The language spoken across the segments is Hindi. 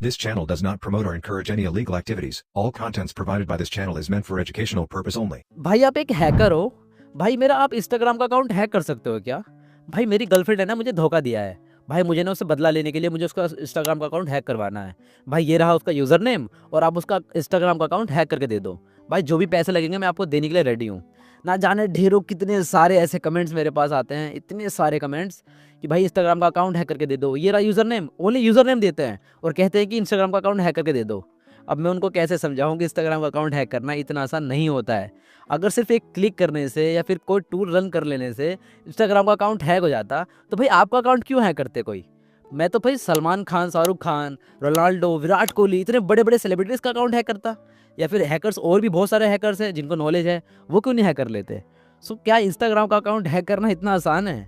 This channel does not promote or encourage any illegal activities. All contents provided by this channel is meant for educational purpose only. भाई आप एक हैकर हो। भाई मेरा आप इंस्टाग्राम का अकाउंट हैक कर सकते हो क्या? भाई मेरी गर्लफ्रेंड है ना, मुझे धोखा दिया है। भाई मुझे ना उससे बदला लेने के लिए मुझे उसका इंस्टाग्राम का अकाउंट हैक करवाना है। भाई ये रहा उसका यूज़र नेम और आप उसका इंस्टाग्राम का अकाउंट हैक करके दे दो। भाई जो भी पैसे लगेंगे मैं आपको देने के लिए रेडी हूँ। ना जाने ढेरों कितने सारे ऐसे कमेंट्स मेरे पास आते हैं, इतने सारे कमेंट्स कि भाई इंस्टाग्राम का अकाउंट हैक करके दे दो। ये रहा user name, only user name देते हैं और कहते हैं कि इंस्टाग्राम का अकाउंट हैक करके दे दो। अब मैं उनको कैसे समझाऊं कि इंस्टाग्राम का अकाउंट हैक करना इतना आसान नहीं होता है। अगर सिर्फ एक क्लिक करने से या फिर कोई टूल रन कर लेने से इंस्टाग्राम का अकाउंट हैक हो जाता तो भाई आपका अकाउंट क्यों हैक करते कोई? मैं तो भाई सलमान खान, शाहरुख खान, रोनाल्डो, विराट कोहली, इतने बड़े बड़े सेलिब्रिटीज़ का अकाउंट हैक करता। या फिर हैकर्स और भी बहुत सारे हैकर्स हैं जिनको नॉलेज है, वो क्यों नहीं हैक कर लेते? सो क्या इंस्टाग्राम का अकाउंट हैक करना इतना आसान है?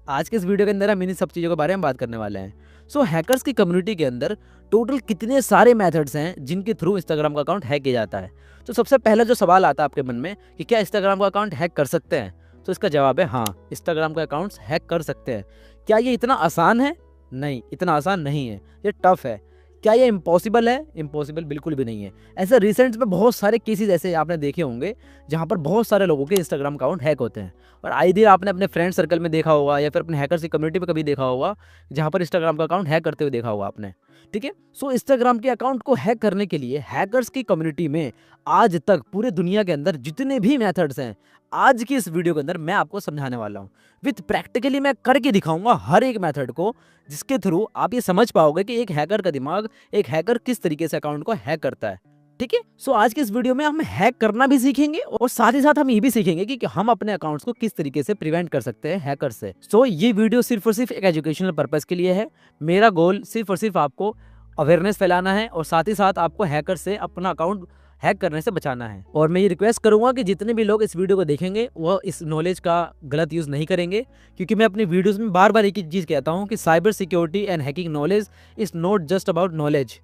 आज के इस वीडियो के अंदर हम इन सब चीज़ों के बारे में बात करने वाले हैं। हैकर्स की कम्युनिटी के अंदर टोटल कितने सारे मेथड्स हैं जिनके थ्रू इंस्टाग्राम का अकाउंट हैक किया जाता है। तो सबसे पहला जो सवाल आता है आपके मन में कि क्या इंस्टाग्राम का अकाउंट हैक कर सकते हैं, तो इसका जवाब है हाँ, इंस्टाग्राम के अकाउंट्स हैक कर सकते हैं। क्या ये इतना आसान है? नहीं, इतना आसान नहीं है, ये टफ है। क्या ये इम्पॉसिबल है? इम्पॉसिबल बिल्कुल भी नहीं है। ऐसे रिसेंट में बहुत सारे केसेस ऐसे आपने देखे होंगे जहाँ पर बहुत सारे लोगों के इंस्टाग्राम अकाउंट हैक होते हैं और आई दिन आपने अपने फ्रेंड सर्कल में देखा होगा या फिर अपने हैकर्स की कम्युनिटी में कभी देखा होगा जहाँ पर इंस्टाग्राम का अकाउंट हैक करते हुए देखा होगा आपने। ठीक है, इंस्टाग्राम के अकाउंट को हैक करने के लिए हैकर्स की कम्युनिटी में आज तक पूरे दुनिया के अंदर जितने भी मेथड्स हैं, आज की इस वीडियो के अंदर मैं आपको समझाने वाला हूँ। विथ प्रैक्टिकली मैं करके दिखाऊंगा हर एक मेथड को, जिसके थ्रू आप ये समझ पाओगे कि एक हैकर का दिमाग, एक हैकर किस तरीके से अकाउंट को हैक करता है। ठीक है, आज के इस वीडियो में हम हैक करना भी सीखेंगे और साथ ही साथ हम ये भी सीखेंगे कि हम अपने अकाउंट्स को किस तरीके से प्रिवेंट कर सकते हैं हैकर से। ये वीडियो सिर्फ और सिर्फ एक एजुकेशनल पर्पस के लिए है। मेरा गोल सिर्फ और सिर्फ आपको अवेयरनेस फैलाना है और साथ ही साथ आपको हैकर से अपना अकाउंट हैक करने से बचाना है। और मैं ये रिक्वेस्ट करूंगा कि जितने भी लोग इस वीडियो को देखेंगे वो इस नॉलेज का गलत यूज़ नहीं करेंगे, क्योंकि मैं अपनी वीडियोस में बार बार एक ही चीज़ कहता हूं कि cyber security and hacking knowledge is not just about knowledge,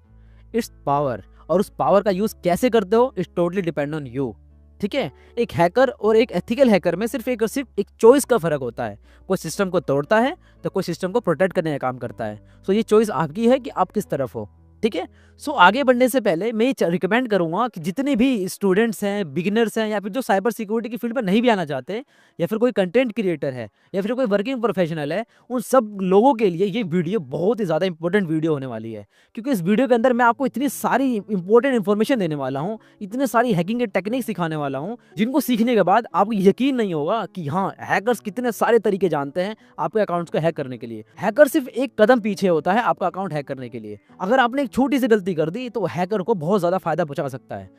it's power. और उस पावर का यूज़ कैसे करते हो it's totally depend on you. ठीक है, एक हैकर और एक एथिकल हैकर में सिर्फ एक चॉइस का फर्क होता है। कोई सिस्टम को तोड़ता है तो कोई सिस्टम को प्रोटेक्ट करने का काम करता है। ये चॉइस आपकी है कि आप किस तरफ हो। ठीक है, आगे बढ़ने से पहले मैं रिकमेंड करूंगा कि जितने भी स्टूडेंट्स हैं, बिगिनर्स हैं, या फिर जो साइबर सिक्योरिटी की फील्ड में नहीं भी आना चाहते, या फिर कोई कंटेंट क्रिएटर है, या फिर कोई वर्किंग प्रोफेशनल है, उन सब लोगों के लिए ये वीडियो बहुत ही ज़्यादा इंपॉर्टेंट वीडियो होने वाली है। क्योंकि इस वीडियो के अंदर मैं आपको इतनी सारी इंपॉर्टेंट इन्फॉर्मेशन देने वाला हूँ, इतने सारी हैकिंग के टेक्निक सिखाने वाला हूँ, जिनको सीखने के बाद आपको यकीन नहीं होगा कि हाँ, हैकर्स कितने सारे तरीके जानते हैं आपके अकाउंट्स को हैक करने के लिए। हैकर सिर्फ एक कदम पीछे होता है आपका अकाउंट हैक करने के लिए। अगर आपने एक छोटी सी गलती कर दी तो हैकर को बहुत ज़्यादा फायदा पहुंचा सकता है।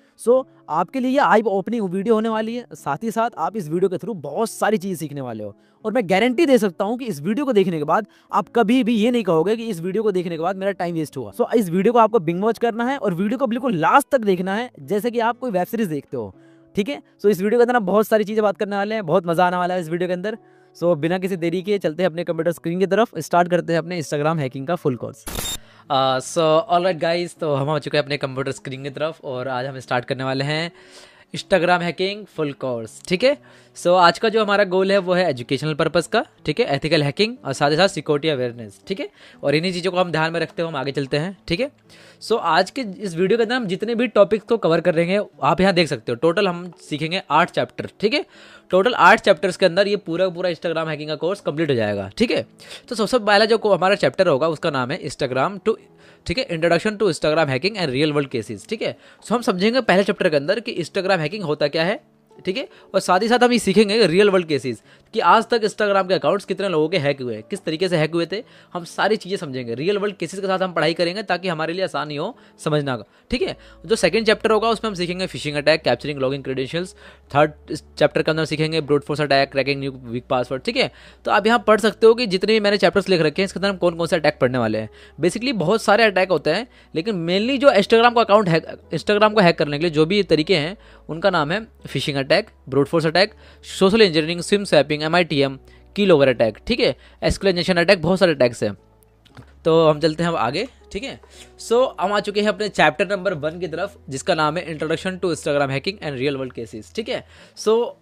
आपके लिए ये आई ओपनिंग वीडियो होने वाली है। साथ ही साथ आप इस वीडियो के थ्रू बहुत सारी चीज़ सीखने वाले हो और मैं गारंटी दे सकता हूं कि इस वीडियो को देखने के बाद आप कभी भी ये नहीं कहोगे कि इस वीडियो को देखने के बाद मेरा टाइम वेस्ट हुआ। इस वीडियो को आपको बिंग वॉच करना है और वीडियो को बिल्कुल लास्ट तक देखना है, जैसे कि आप कोई वेब सीरीज देखते हो। ठीक है, इस वीडियो के अंदर हम बहुत सारी चीज़ें बात करने वाले हैं, बहुत मजा आने वाला है इस वीडियो के अंदर। बिना किसी देरी के चलते हैं अपने कंप्यूटर स्क्रीन की तरफ, स्टार्ट करते हैं अपने इंस्टाग्राम हैकिंग का फुल कोर्स। ऑलराइट गाइस, तो हम आ चुके हैं अपने कंप्यूटर स्क्रीन की तरफ और आज हम स्टार्ट करने वाले हैं इंस्टाग्राम हैकिंग फुल कोर्स। ठीक है, आज का जो हमारा गोल है वो है एजुकेशनल पर्पस का। ठीक है, एथिकल हैकिंग और साथ ही साथ सिक्योरिटी अवेयरनेस। ठीक है, और इन्हीं चीज़ों को हम ध्यान में रखते हुए हम आगे चलते हैं। ठीक है, आज के इस वीडियो के अंदर हम जितने भी टॉपिक्स को कवर कर रहेंगे आप यहाँ देख सकते हो। टोटल हम सीखेंगे 8 चैप्टर। ठीक है, टोटल 8 चैप्टर्स के अंदर ये पूरा इंस्टाग्राम हैकिंग का कोर्स कंप्लीट हो जाएगा। ठीक है, सबसे पहला जो हमारा चैप्टर होगा उसका नाम है इंस्टाग्राम टू, ठीक है, introduction to Instagram hacking and real world cases. ठीक है, हम समझेंगे पहले चैप्टर के अंदर कि इंस्टाग्राम हैकिंग होता क्या है। ठीक है, और साथ ही साथ हम ये सीखेंगे रियल वर्ल्ड केसेस कि आज तक इंस्टाग्राम के अकाउंट्स कितने लोगों के हैक हुए, किस तरीके से हैक हुए थे, हम सारी चीज़ें समझेंगे। रियल वर्ल्ड केसेस के साथ हम पढ़ाई करेंगे ताकि हमारे लिए आसानी हो समझना का। ठीक है, जो सेकंड चैप्टर होगा उसमें हम सीखेंगे phishing attack, capturing login credentials. Third chapter के अंदर सीखेंगे brute force attack, cracking new week password. ठीक है, तो आप यहाँ पढ़ सकते हो कि जितने भी मैंने चैप्टर्स लिख रखे हैं इसके अंदर हम कौन कौन से अटैक पढ़ने वाले हैं। बेसिकली बहुत सारे अटैक होते हैं, लेकिन मेनली जो इंस्टाग्राम को हैक करने के लिए जो भी तरीके हैं उनका नाम है phishing attack, brute force attack, social engineering, SIM swapping, MITM, कीलोवर अटैक। ठीक है, एस्केलेशन अटैक, बहुत सारे अटैक्स हैं। तो हम चलते हैं अब आगे। ठीक है, हम आ चुके हैं अपने चैप्टर नंबर 1 की तरफ, जिसका नाम है introduction to Instagram hacking and real world cases. ठीक है,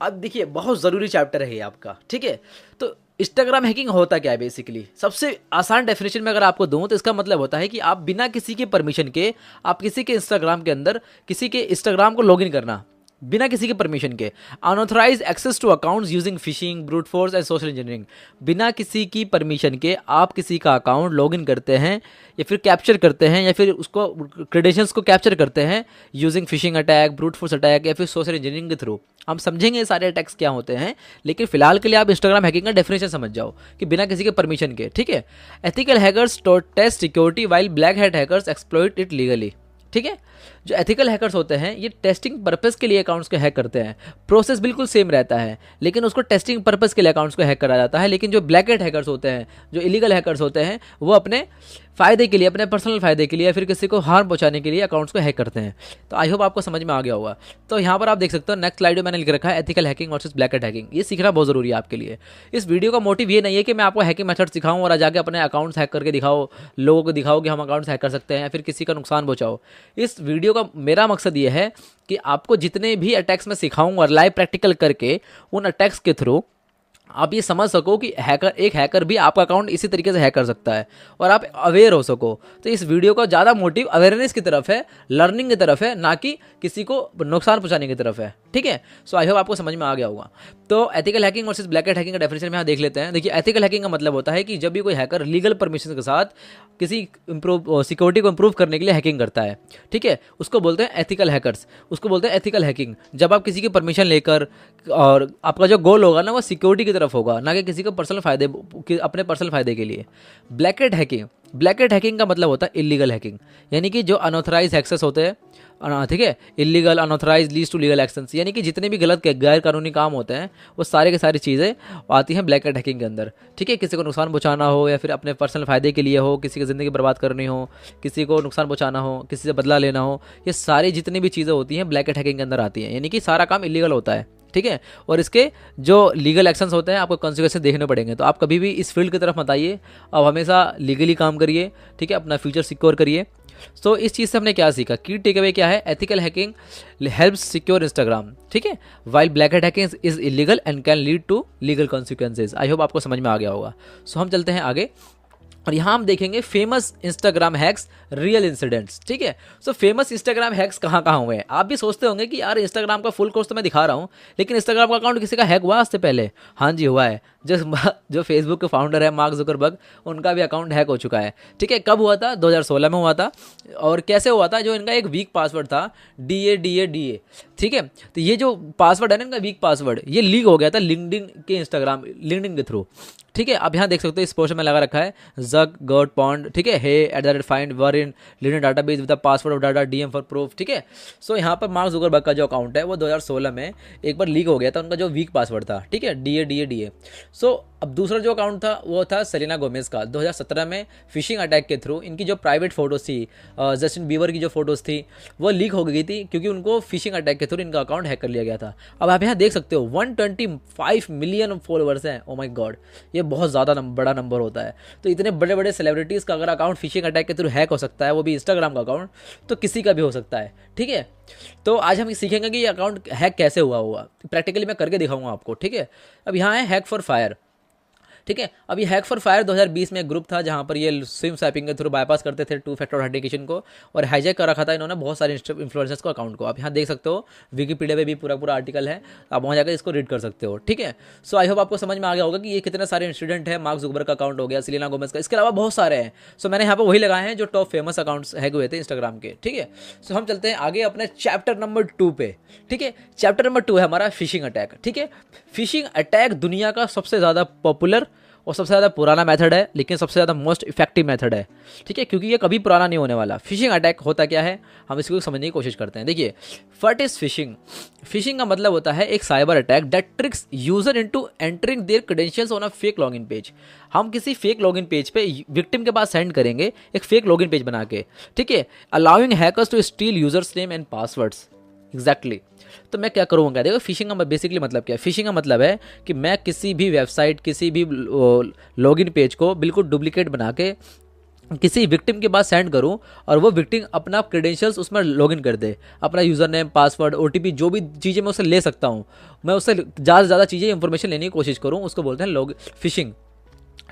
अब देखिए बहुत ज़रूरी चैप्टर है ये आपका। ठीक है, तो इंस्टाग्राम हैकिंग होता क्या है बेसिकली? सबसे आसान डेफिनेशन में अगर आपको दूं तो इसका मतलब होता है कि आप बिना किसी के परमिशन के आप किसी के इंस्टाग्राम के अंदर किसी के इंस्टाग्राम को लॉगिन करना, बिना किसी के परमिशन के। Unauthorised access to accounts using phishing, brute force and social engineering. बिना किसी की परमिशन के आप किसी का अकाउंट लॉगिन करते हैं या फिर कैप्चर करते हैं या फिर उसको क्रेडेंशियल्स को कैप्चर करते हैं using fishing attack, brute force attack या फिर सोशल इंजीनियरिंग के थ्रू। हम समझेंगे ये सारे अटैक्स क्या होते हैं, लेकिन फिलहाल के लिए आप इंस्टाग्राम हैकिंग का डेफिनेशन समझ जाओ कि बिना किसी के परमिशन के, ठीक है। Ethical hackers test security while black hat hackers exploit it legally, ठीक है। जो एथिकल हैकर्स होते हैं ये टेस्टिंग पर्पस के लिए अकाउंट्स को हैक करते हैं। प्रोसेस बिल्कुल सेम रहता है, लेकिन उसको टेस्टिंग पर्पस के लिए अकाउंट्स को हैक करा जाता है। लेकिन जो ब्लैक हैट हैकर्स होते हैं, जो इलीगल हैकर्स होते हैं, वो अपने फ़ायदे के लिए, अपने पर्सनल फ़ायदे के लिए या फिर किसी को हार्म पहुंचाने के लिए अकाउंट्स को हैक करते हैं। तो आई होप आपको समझ में आ गया होगा। तो यहाँ पर आप देख सकते हो नेक्स्ट स्लाइड में मैंने लिख रखा है ethical hacking versus black hat hacking. ये सीखना बहुत ज़रूरी है आपके लिए। इस वीडियो का मोटिव ये नहीं है कि मैं आपको हैकिंग मेथड सिखाऊं और जाके अपने अकाउंट्स हैक करके दिखाओ, लोगों को दिखाओ कि हम अकाउंट्स हैक कर सकते हैं या फिर किसी का नुकसान पहुँचाओ। इस वीडियो का मेरा मकसद ये है कि आपको जितने भी अटैक्स मैं सिखाऊंगा लाइव प्रैक्टिकल करके, उन अटैक्स के थ्रू आप ये समझ सको कि एक हैकर भी आपका अकाउंट इसी तरीके से हैक कर सकता है और आप अवेयर हो सको। तो इस वीडियो का ज़्यादा मोटिव अवेयरनेस की तरफ है, लर्निंग की तरफ है, ना कि किसी को नुकसान पहुंचाने की तरफ है, ठीक है। सो आई होप आपको समझ में आ गया होगा। तो ethical hacking versus black hat hacking का डेफिनेशन में यहाँ देख लेते हैं। देखिए, एथिकल हैकिंग का मतलब होता है कि जब भी कोई हैकर लीगल परमिशन के साथ किसी सिक्योरिटी को इंप्रूव करने के लिए हैकिंग करता है, ठीक है, उसको बोलते हैं एथिकल हैकर्स, उसको बोलते हैं एथिकल हैकिंग। जब आप किसी की परमिशन लेकर, और आपका जो गोल होगा ना वो सिक्योरिटी की तरफ होगा, ना कि किसी को पर्सनल फायदे, अपने पर्सनल फायदे के लिए। ब्लैक हैट हैकिंग का मतलब होता है इलीगल हैकिंग, यानी कि जो अनऑथराइज एक्सेस होते हैं, ठीक है, illegal unauthorised leads to legal actions, यानी कि जितने भी गलत गैर कानूनी काम होते हैं वो सारे के सारी चीज़ें आती हैं ब्लैक हैट हैकिंग के अंदर, ठीक है। किसी को नुकसान पहुंचाना हो या फिर अपने पर्सनल फायदे के लिए हो, किसी की ज़िंदगी बर्बाद करनी हो, किसी को नुकसान पहुंचाना हो, किसी से बदला लेना हो, ये सारी जितनी भी चीज़ें होती हैं ब्लैक हैट हैकिंग के अंदर आती हैं, यानी कि सारा काम इलीगल होता है, ठीक है। और इसके जो लीगल एक्शंस होते हैं आपको कॉन्सिक्वेंसेस देखने पड़ेंगे। तो आप कभी भी इस फील्ड की तरफ मत आइए, अब हमेशा लीगली काम करिए, ठीक है, अपना फ्यूचर सिक्योर करिए। तो इस चीज़ से हमने क्या सीखा, की टेक अवे क्या है, ethical hacking helps secure Instagram, ठीक है, while black hat hacking is illegal and can lead to legal consequences. I hope आपको समझ में आ गया होगा। सो हम चलते हैं आगे और यहाँ हम देखेंगे famous Instagram hacks, real incidents, ठीक है। सो फेमस इंस्टाग्राम हैक्स कहाँ कहाँ हुए हैं? आप भी सोचते होंगे कि यार इंस्टाग्राम का फुल कोर्स तो मैं दिखा रहा हूँ, लेकिन इंस्टाग्राम का अकाउंट किसी का हैक हुआ आज से पहले? हाँ जी, हुआ है। जो फेसबुक के फाउंडर है मार्क जुकरबर्ग, उनका भी अकाउंट हैक हो चुका है, ठीक है। कब हुआ था? 2016 में हुआ था। और कैसे हुआ था? जो इनका एक वीक पासवर्ड था, DA, ठीक है, तो ये जो पासवर्ड है ना इनका वीक पासवर्ड, ये लीक हो गया था लिंक्डइन के थ्रू, ठीक है। आप यहाँ देख सकते हो इस पोस्ट में लगा रखा है जग गॉट पॉन्ड, ठीक है, हे @find were in LinkedIn database with the password of data DM for proof, ठीक है। सो यहाँ पर मार्क जुकरबर्ग का जो अकाउंट है वो 2016 में एक बार लीक हो गया था, उनका जो वीक पासवर्ड था, ठीक है, DA। सो अब दूसरा जो अकाउंट था वो था सेलेना गोमेज का। 2017 में फिशिंग अटैक के थ्रू इनकी जो प्राइवेट फोटोज थी, जस्टिन बीबर की जो फोटोज़ थी वो लीक हो गई थी, क्योंकि उनको फिशिंग अटैक के थ्रू इनका अकाउंट हैक कर लिया गया था। अब आप यहाँ देख सकते हो 125 मिलियन फॉलोअर्स हैं। ओ माय गॉड, ये बहुत ज़्यादा बड़ा नंबर होता है। तो इतने बड़े बड़े सेलिब्रिटीज़ का अगर अकाउंट फिशिंग अटैक के थ्रू हैक हो सकता है, वो भी इंस्टाग्राम का अकाउंट, तो किसी का भी हो सकता है, ठीक है। तो आज हम सीखेंगे कि ये अकाउंट हैक कैसे हुआ होगा, प्रैक्टिकली मैं करके दिखाऊंगा आपको, ठीक है। अब यहाँ है हैक फॉर फायर, ठीक है। अभी हैक फॉर फायर 2020 में एक ग्रुप था जहां पर ये सिम स्वैपिंग के थ्रू बाईपास करते थे 2 फैक्टर ऑथेंटिकेशन को, और हाईजैक कर रखा था इन्होंने बहुत सारे इन्फ्लुएंसर्स को अकाउंट को। आप यहाँ देख सकते हो विकीपीडिया पे भी पूरा आर्टिकल है, आप वहाँ जाकर इसको रीड कर सकते हो, ठीक है। सो आई होप आपको समझ में आ गया होगा कि ये कितने सारे इंसिडेंट है। मार्क जुकरबर्ग का अकाउंट हो गया, सेलेना गोमेज का, इसके अलावा बहुत सारे हैं। सो मैंने यहाँ पर वही लगाए हैं जो टॉप फेमस अकाउंट्स हैक हुए थे इंस्टाग्राम के, ठीक है। सो हम चलते हैं आगे अपने चैप्टर नंबर 2 पे, ठीक है। चैप्टर नंबर 2 है हमारा फिशिंग अटैक, ठीक है। फिशिंग अटैक दुनिया का सबसे ज़्यादा पॉपुलर और सबसे ज़्यादा पुराना मेथड है, लेकिन सबसे ज़्यादा मोस्ट इफेक्टिव मेथड है, ठीक है, क्योंकि ये कभी पुराना नहीं होने वाला। फिशिंग अटैक होता क्या है, हम इसको समझने की कोशिश करते हैं। देखिए, व्हाट इज फिशिंग? फिशिंग का मतलब होता है एक cyber attack that tricks user into entering their credentials on a fake login page. हम किसी फेक लॉगिन पेज पे विक्टिम के पास सेंड करेंगे एक फेक लॉगिन पेज बना के, ठीक है, allowing hackers to steal users name and passwords. Exactly. तो मैं क्या करूँगा, देखो फिशिंग का बेसिकली मतलब क्या है? फिशिंग का मतलब है कि मैं किसी भी वेबसाइट, किसी भी लॉगिन पेज को बिल्कुल डुप्लीकेट बना के किसी विक्टिम के पास सेंड करूं और वो विक्टिम अपना क्रेडेंशियल्स उसमें लॉगिन कर दे, अपना यूज़र नेम, पासवर्ड, ओटीपी, जो भी चीज़ें मैं उससे ले सकता हूं, मैं उससे ज़्यादा से ज़्यादा चीज़ें इंफॉर्मेशन लेने की कोशिश करूं, उसको बोलते हैं लॉग फिशिंग।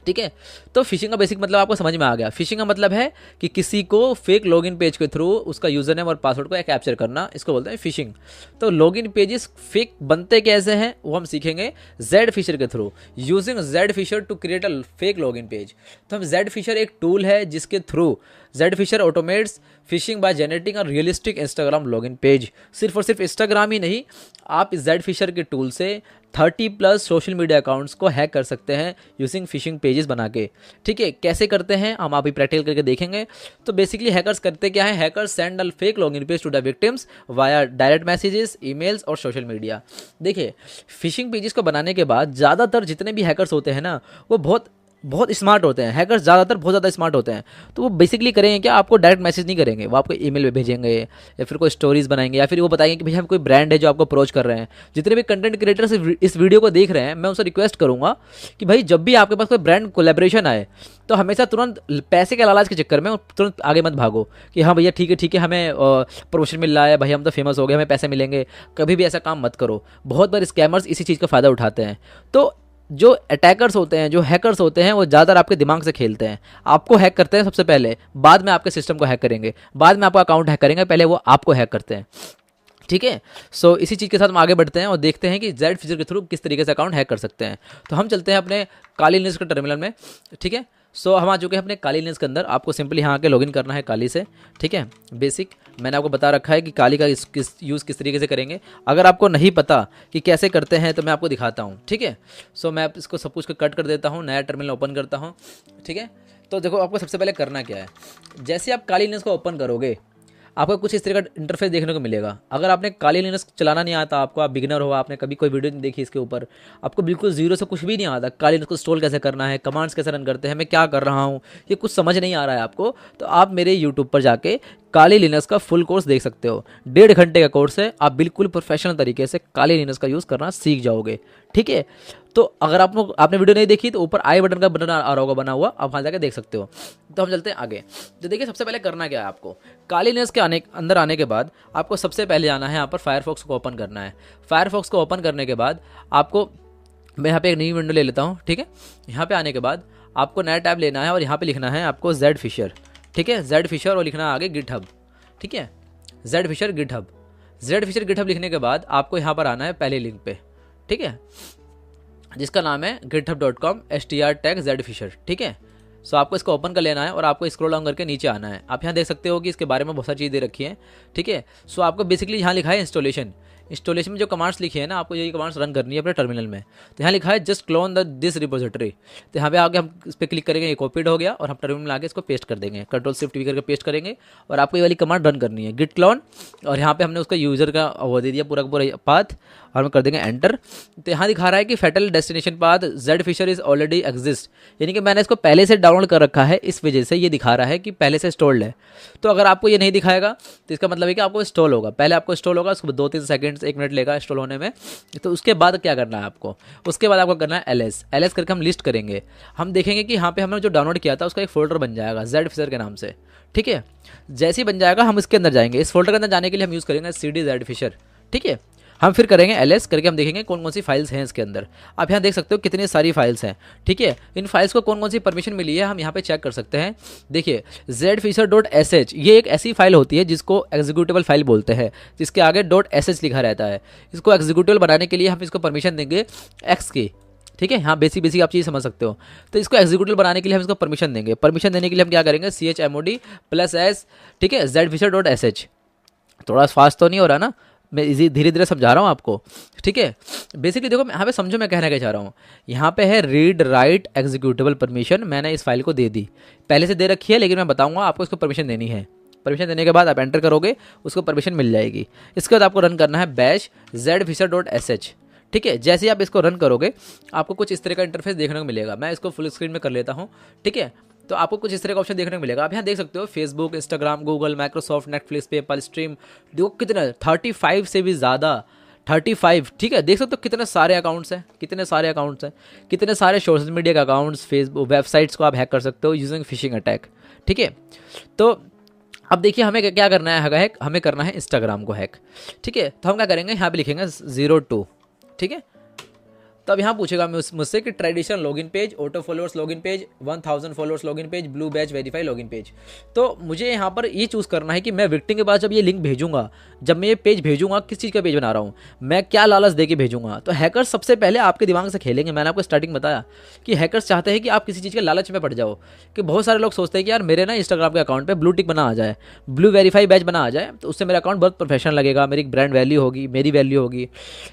ठीक है, तो फिशिंग का बेसिक मतलब आपको समझ में आ गया। फिशिंग का मतलब है कि किसी को फेक लॉगिन पेज के थ्रू उसका यूजर नेम और पासवर्ड को कैप्चर करना, इसको बोलते हैं फिशिंग। तो लॉगिन पेजेस फेक बनते कैसे हैं वो हम सीखेंगे जेड फिशर के through, using Zphisher to create a fake login page. तो हम जेड फिशर एक टूल है जिसके through Zphisher automates phishing by generating a realistic Instagram login page. सिर्फ और सिर्फ इंस्टाग्राम ही नहीं, आप इस जेड फिशर के टूल से 30+ सोशल मीडिया अकाउंट्स को हैक कर सकते हैं यूजिंग फिशिंग पेजेस बना के। ठीक है, कैसे करते हैं हम अभी प्रैक्टिकल करके देखेंगे। तो बेसिकली हैकर्स करते क्या है, hackers send a fake login page to the victims via direct messages, emails और सोशल मीडिया। देखिए, फिशिंग पेजेस को बनाने के बाद ज़्यादातर जितने भी हैकर्स होते हैं ना, वो बहुत बहुत स्मार्ट होते हैं। हैकर्स ज़्यादातर बहुत ज़्यादा स्मार्ट होते हैं। तो वो बेसिकली करेंगे क्या, आपको डायरेक्ट मैसेज नहीं करेंगे, वो आपको ईमेल पे भेजेंगे या फिर कोई स्टोरीज बनाएंगे या फिर वो बताएंगे कि भैया हम कोई ब्रांड है जो आपको अप्रोच कर रहे हैं। जितने भी कंटेंट क्रिएटर्स इस वीडियो को देख रहे हैं, मैं उनसे रिक्वेस्ट करूंगा कि भाई जब भी आपके पास कोई ब्रांड कोलैबोरेशन आए तो हमेशा तुरंत पैसे के लालच के चक्कर में तुरंत आगे मत भागो कि हाँ भैया ठीक है हमें प्रमोशन मिल रहा है, भाई हम तो फेमस हो गए, हमें पैसे मिलेंगे। कभी भी ऐसा काम मत करो। बहुत बार स्कैमर्स इसी चीज़ का फ़ायदा उठाते हैं। तो जो अटैकर्स होते हैं, जो हैकर्स होते हैं, वो ज़्यादातर आपके दिमाग से खेलते हैं। आपको हैक करते हैं सबसे पहले, बाद में आपके सिस्टम को हैक करेंगे, बाद में आपका अकाउंट हैक करेंगे, पहले वो आपको हैक करते हैं। ठीक है, सो इसी चीज़ के साथ हम आगे बढ़ते हैं और देखते हैं कि जेड फीचर के थ्रू किस तरीके से अकाउंट हैक कर सकते हैं। तो हम चलते हैं अपने काली लिनक्स के टर्मिनल में। ठीक है, सो हम आ चुके हैं अपने काली लिनक्स के अंदर। आपको सिंपली यहाँ आके लॉगिन करना है काली से। ठीक है, बेसिक मैंने आपको बता रखा है कि काली का यूज़ किस तरीके से करेंगे। अगर आपको नहीं पता कि कैसे करते हैं तो मैं आपको दिखाता हूँ। ठीक है, सो मैं इसको सब कुछ को कट कर देता हूँ, नया टर्मिनल ओपन करता हूँ। ठीक है, तो देखो आपको सबसे पहले करना क्या है। जैसे आप काली लिनक्स को ओपन करोगे, आपको कुछ इस तरह का इंटरफेस देखने को मिलेगा। अगर आपने काली लिनक्स चलाना नहीं आता, आपको, आप बिगिनर हो, आपने कभी कोई वीडियो नहीं देखी इसके ऊपर, आपको बिल्कुल जीरो से कुछ भी नहीं आता, काली लिनक्स को इंस्टॉल कैसे करना है, कमांड्स कैसे रन करते हैं, मैं क्या कर रहा हूँ, ये कुछ समझ नहीं आ रहा है आपको, तो आप मेरे यूट्यूब पर जाके काली लिनक्स का फुल कोर्स देख सकते हो। 1.5 घंटे का कोर्स है, आप बिल्कुल प्रोफेशनल तरीके से काली लिनक्स का यूज़ करना सीख जाओगे। ठीक है, तो अगर आपने वीडियो नहीं देखी तो ऊपर आई बटन का बटन आ रहा होगा बना हुआ, आप वहाँ जाकर देख सकते हो। तो हम चलते हैं आगे। तो देखिए, सबसे पहले करना क्या है आपको, काली लिनक्स के अंदर आने के बाद आपको सबसे पहले आना है यहाँ पर फायरफॉक्स को ओपन करना है। फायरफॉक्स को ओपन करने के बाद आपको, मैं यहाँ पे एक नई विंडो ले लेता हूँ। ठीक है, यहाँ पे आने के बाद आपको नया टैब लेना है और यहाँ पे लिखना है आपको जेड फिशर। ठीक है, जेड फिशर, और लिखना है आगे गिटहब। ठीक है, Zphisher GitHub. Zphisher GitHub लिखने के बाद आपको यहाँ पर आना है पहले लिंक पे। ठीक है, जिसका नाम है github.com/str-zfisher। ठीक है, सो आपको इसको ओपन कर लेना है और आपको स्क्रॉल डाउन करके नीचे आना है। आप यहाँ देख सकते हो कि इसके बारे में बहुत सारी चीज़ दे रखी है। ठीक है, सो आपको बेसिकली यहाँ लिखा है इंस्टॉलेशन। इंस्टॉलेशन में जो कमांड्स लिखी है ना, आपको यही कमांड्स रन करनी है अपने टर्मिनल में। तो यहाँ लिखा है जस्ट क्लोन दिस रिपोजिटरी। तो यहाँ पे आगे हम इस पर क्लिक करेंगे, ये कॉपीड हो गया और हम टर्मिनल में आके इसको पेस्ट कर देंगे, Ctrl+Shift+V करके पेस्ट करेंगे और आपको ये वाली कमांड रन करनी है, गिट क्लोन। और यहाँ पे हमने उसका यूज़र का वो दे दिया पूरा का पूरा पाथ, और हम कर देंगे एंटर। तो यहाँ दिखा रहा है कि fatal destination path Zphisher is already exist, यानी कि मैंने इसको पहले से डाउनलोड कर रखा है, इस वजह से ये दिखा रहा है कि पहले से इंस्टॉल्ड है। तो अगर आपको ये नहीं दिखाएगा तो इसका मतलब है कि आपको इंस्टॉल होगा, पहले आपको इंस्टॉल होगा, उसको 2-3 सेकंड 1 मिनट लेगा इंस्टॉल होने में। तो उसके बाद क्या करना है आपको, उसके बाद आपको करना है एलएस करके हम लिस्ट करेंगे। हम देखेंगे कि यहाँ पे हमने जो डाउनलोड किया था उसका एक फोल्डर बन जाएगा जेड फिशर के नाम से। ठीक है, जैसे ही बन जाएगा हम इसके अंदर जाएंगे। इस फोल्डर के अंदर जाने के लिए हम यूज़ करेंगे CD जेड फिशर। ठीक है, हम फिर करेंगे एलएस करके, हम देखेंगे कौन कौन सी फाइल्स हैं इसके अंदर। आप यहाँ देख सकते हो कितनी सारी फाइल्स हैं। ठीक है, इन फाइल्स को कौन कौन सी परमिशन मिली है हम यहाँ पे चेक कर सकते हैं। देखिए, zfisher.sh ये एक ऐसी फाइल होती है जिसको एग्जीक्यूटेबल फाइल बोलते हैं, जिसके आगे .sh लिखा रहता है। इसको एग्जीक्यूटेबल बनाने के लिए हम इसको परमिशन देंगे x की। ठीक है, हाँ बेसिक आप चीज़ समझ सकते हो। तो इसको एग्जीक्यूटिव बनाने के लिए हम इसको परमिशन देंगे। परमिशन देने के लिए हम क्या करेंगे, chmod+s। ठीक है, zfisher.sh। थोड़ा फास्ट तो नहीं हो रहा ना, मैं इजी धीरे धीरे समझा रहा हूँ आपको। ठीक है, बेसिकली देखो यहाँ पे समझो मैं कहना क्या चाह रहा हूँ। यहाँ पे है रीड राइट एग्जीक्यूटेबल परमिशन, मैंने इस फाइल को दे दी, पहले से दे रखी है, लेकिन मैं बताऊँगा आपको इसको परमिशन देनी है। परमिशन देने के बाद आप एंटर करोगे, उसको परमिशन मिल जाएगी। इसके बाद आपको रन करना है बैश zfisher.sh। ठीक है, जैसे ही आप इसको रन करोगे आपको कुछ इस तरह का इंटरफेस देखने को मिलेगा। मैं इसको फुल स्क्रीन में कर लेता हूँ। ठीक है, तो आपको कुछ इस तरह का ऑप्शन देखने को मिलेगा। आप यहाँ देख सकते हो Facebook, Instagram, Google, Microsoft, Netflix, PayPal, stream. देखो कितना 35 से भी ज़्यादा 35, ठीक है। देख सकते हो कितने सारे अकाउंट्स हैं, कितने सारे अकाउंट्स हैं, कितने सारे सोशल मीडिया के अकाउंट्स, फेसबुक, वेबसाइट्स को आप हैक कर सकते हो यूजिंग फिशिंग अटैक, ठीक है। तो अब देखिए हमें क्या करना है हैक, हमें करना है इंस्टाग्राम को हैक, ठीक है। तो हम क्या करेंगे, यहाँ पे लिखेंगे 02, ठीक है। तो अब यहाँ पूछेगा मुझसे कि traditional login page, auto followers login page, 1000 followers login page, blue batch verify login page. तो मुझे यहाँ पर ये चूज़ करना है कि मैं विक्टिम के पास जब ये लिंक भेजूंगा, जब मैं ये पेज भेजूंगा, किस चीज़ का पेज बना रहा हूँ, मैं क्या लालच दे के भेजूंगा। तो हैकर्स सबसे पहले आपके दिमाग से खेलेंगे। मैंने आपको स्टार्टिंग बताया कि हैकर्स चाहते हैं कि आप किसी चीज़ के लालच में पड़ जाओ। कि बहुत सारे लोग सोचते हैं कि यार मेरे ना इंस्टाग्राम के अकाउंट पर ब्लू टिक बना आ जाए, ब्लू वेरीफाई बैच बना आ जाए, तो उससे मेरा अकाउंट बहुत प्रोफेशनल लगेगा, मेरी ब्रांड वैल्यू होगी, मेरी वैल्यू होगी।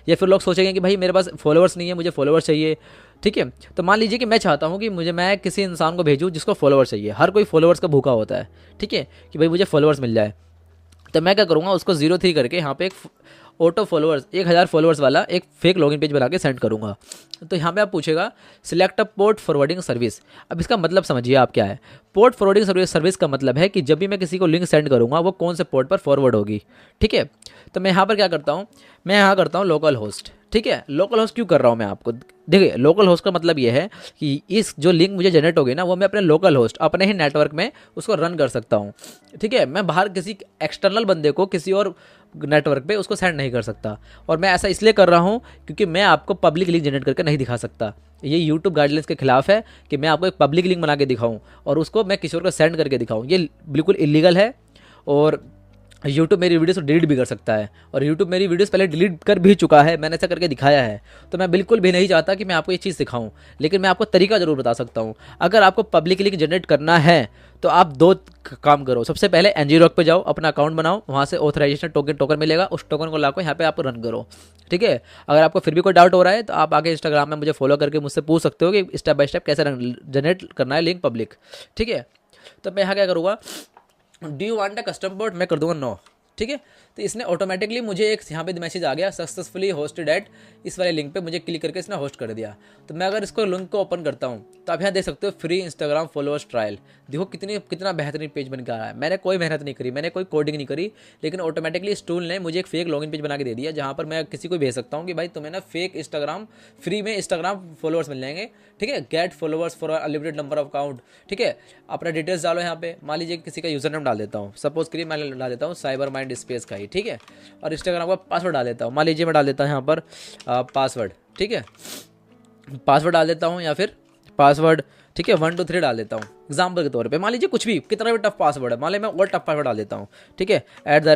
या फिर लोग सोचेंगे कि भाई मेरे पास फॉलोअर्स नहीं है, मुझे फॉलोअर्स चाहिए, ठीक है। तो मान लीजिए कि मैं चाहता हूं कि मैं किसी इंसान को भेजूं जिसको फॉलोअर्स चाहिए। हर कोई फॉलोअर्स का भूखा होता है, ठीक है, कि भाई मुझे फॉलोअर्स मिल जाए। तो मैं क्या करूंगा, उसको 03 करके यहाँ पे एक ऑटो फॉलोअर्स 1000 फॉलोअर्स वाला एक फेक लॉगिन पेज बना के सेंड करूंगा। तो यहाँ पे आप पूछेगा select a port forwarding service. अब इसका मतलब समझिए आप क्या है। पोर्ट फॉरवर्डिंग सर्विस का मतलब है कि जब भी मैं किसी को लिंक सेंड करूंगा वो कौन से पोर्ट पर फॉरवर्ड होगी, ठीक है। तो मैं यहाँ पर क्या करता हूँ, मैं यहाँ करता हूँ लोकल होस्ट, ठीक है। लोकल होस्ट क्यों कर रहा हूँ मैं आपको, देखिए लोकल होस्ट का मतलब ये है कि इस जो लिंक मुझे जनरेट होगी ना, वो मैं अपने लोकल होस्ट, अपने ही नेटवर्क में उसको रन कर सकता हूँ, ठीक है। मैं बाहर किसी एक्सटर्नल बंदे को किसी और नेटवर्क पे उसको सेंड नहीं कर सकता। और मैं ऐसा इसलिए कर रहा हूँ क्योंकि मैं आपको पब्लिक लिंक जनरेट करके नहीं दिखा सकता। ये यूट्यूब गाइडलाइंस के खिलाफ है कि मैं आपको एक पब्लिक लिंक बना के दिखाऊं और उसको मैं किसी और को सेंड करके दिखाऊं। ये बिल्कुल इलीगल है और यूट्यूब मेरी वीडियोस को डिलीट भी कर सकता है। और यूट्यूब मेरी वीडियोस पहले डिलीट कर भी चुका है, मैंने ऐसा करके दिखाया है। तो मैं बिल्कुल भी नहीं चाहता कि मैं आपको ये चीज़ सिखाऊं, लेकिन मैं आपको तरीका ज़रूर बता सकता हूं। अगर आपको पब्लिक लिंक जनरेट करना है तो आप 2 काम करो। सबसे पहले एनजीलॉग पे जाओ, अपना अकाउंट बनाओ, वहाँ से ऑथराइजेशन टोकन मिलेगा, उस टोकन को लाकर यहाँ पे आप रन करो, ठीक है। अगर आपको फिर भी कोई डाउट हो रहा है तो आप आगे इंस्टाग्राम में मुझे फॉलो करके मुझसे पूछ सकते हो कि स्टेप बाय स्टेप कैसे जनरेट करना है लिंक पब्लिक, ठीक है। तो मैं यहाँ क्या करूँगा, do you want a custom port, मैं कर दूंगा नो, ठीक है। तो इसने ऑटोमेटिकली मुझे एक यहाँ पे मैसेज आ गया सक्सेसफुली होस्टेड एट, इस वाले लिंक पे मुझे क्लिक करके इसने होस्ट कर दिया। तो मैं अगर इसको लिंक को ओपन करता हूँ तो आप यहाँ देख सकते हो फ्री इंस्टाग्राम फॉलोअर्स ट्रायल। देखो कितना बेहतरीन पेज बन के आ रहा है। मैंने कोई मेहनत नहीं करी, मैंने कोई कोडिंग नहीं करी, लेकिन ऑटोमेटिकली इस टूल ने मुझे एक फेक लॉगिन पेज बना के दे दिया, जहाँ पर मैं किसी को भेज सकता हूँ कि भाई तुम्हें ना फेक इंस्टाग्राम फ्री में इंस्टाग्राम फॉलोअर्स मिल जाएंगे, ठीक है। Get followers for unlimited number of account, ठीक है। अपना डिटेल्स डालो यहाँ पे, मान लीजिए किसी का यूजर नेम डाल देता हूँ, सपोज करिए मैं डाल देता हूँ साइबर माइंड स्पेस का ही, ठीक है। और इंस्टाग्राम का पासवर्ड डाल देता हूँ, मान लीजिए मैं डाल देता हूँ यहाँ पर पासवर्ड, ठीक है। पासवर्ड डाल देता हूँ या फिर पासवर्ड, ठीक है, 1 2 3 डाल देता हूँ एग्जाम्पल के तौर पे। मान लीजिए कुछ भी, कितना भी टफ पासवर्ड है, मान लीजिए मैं और टफ पासवर्ड डाल देता हूँ, ठीक है। @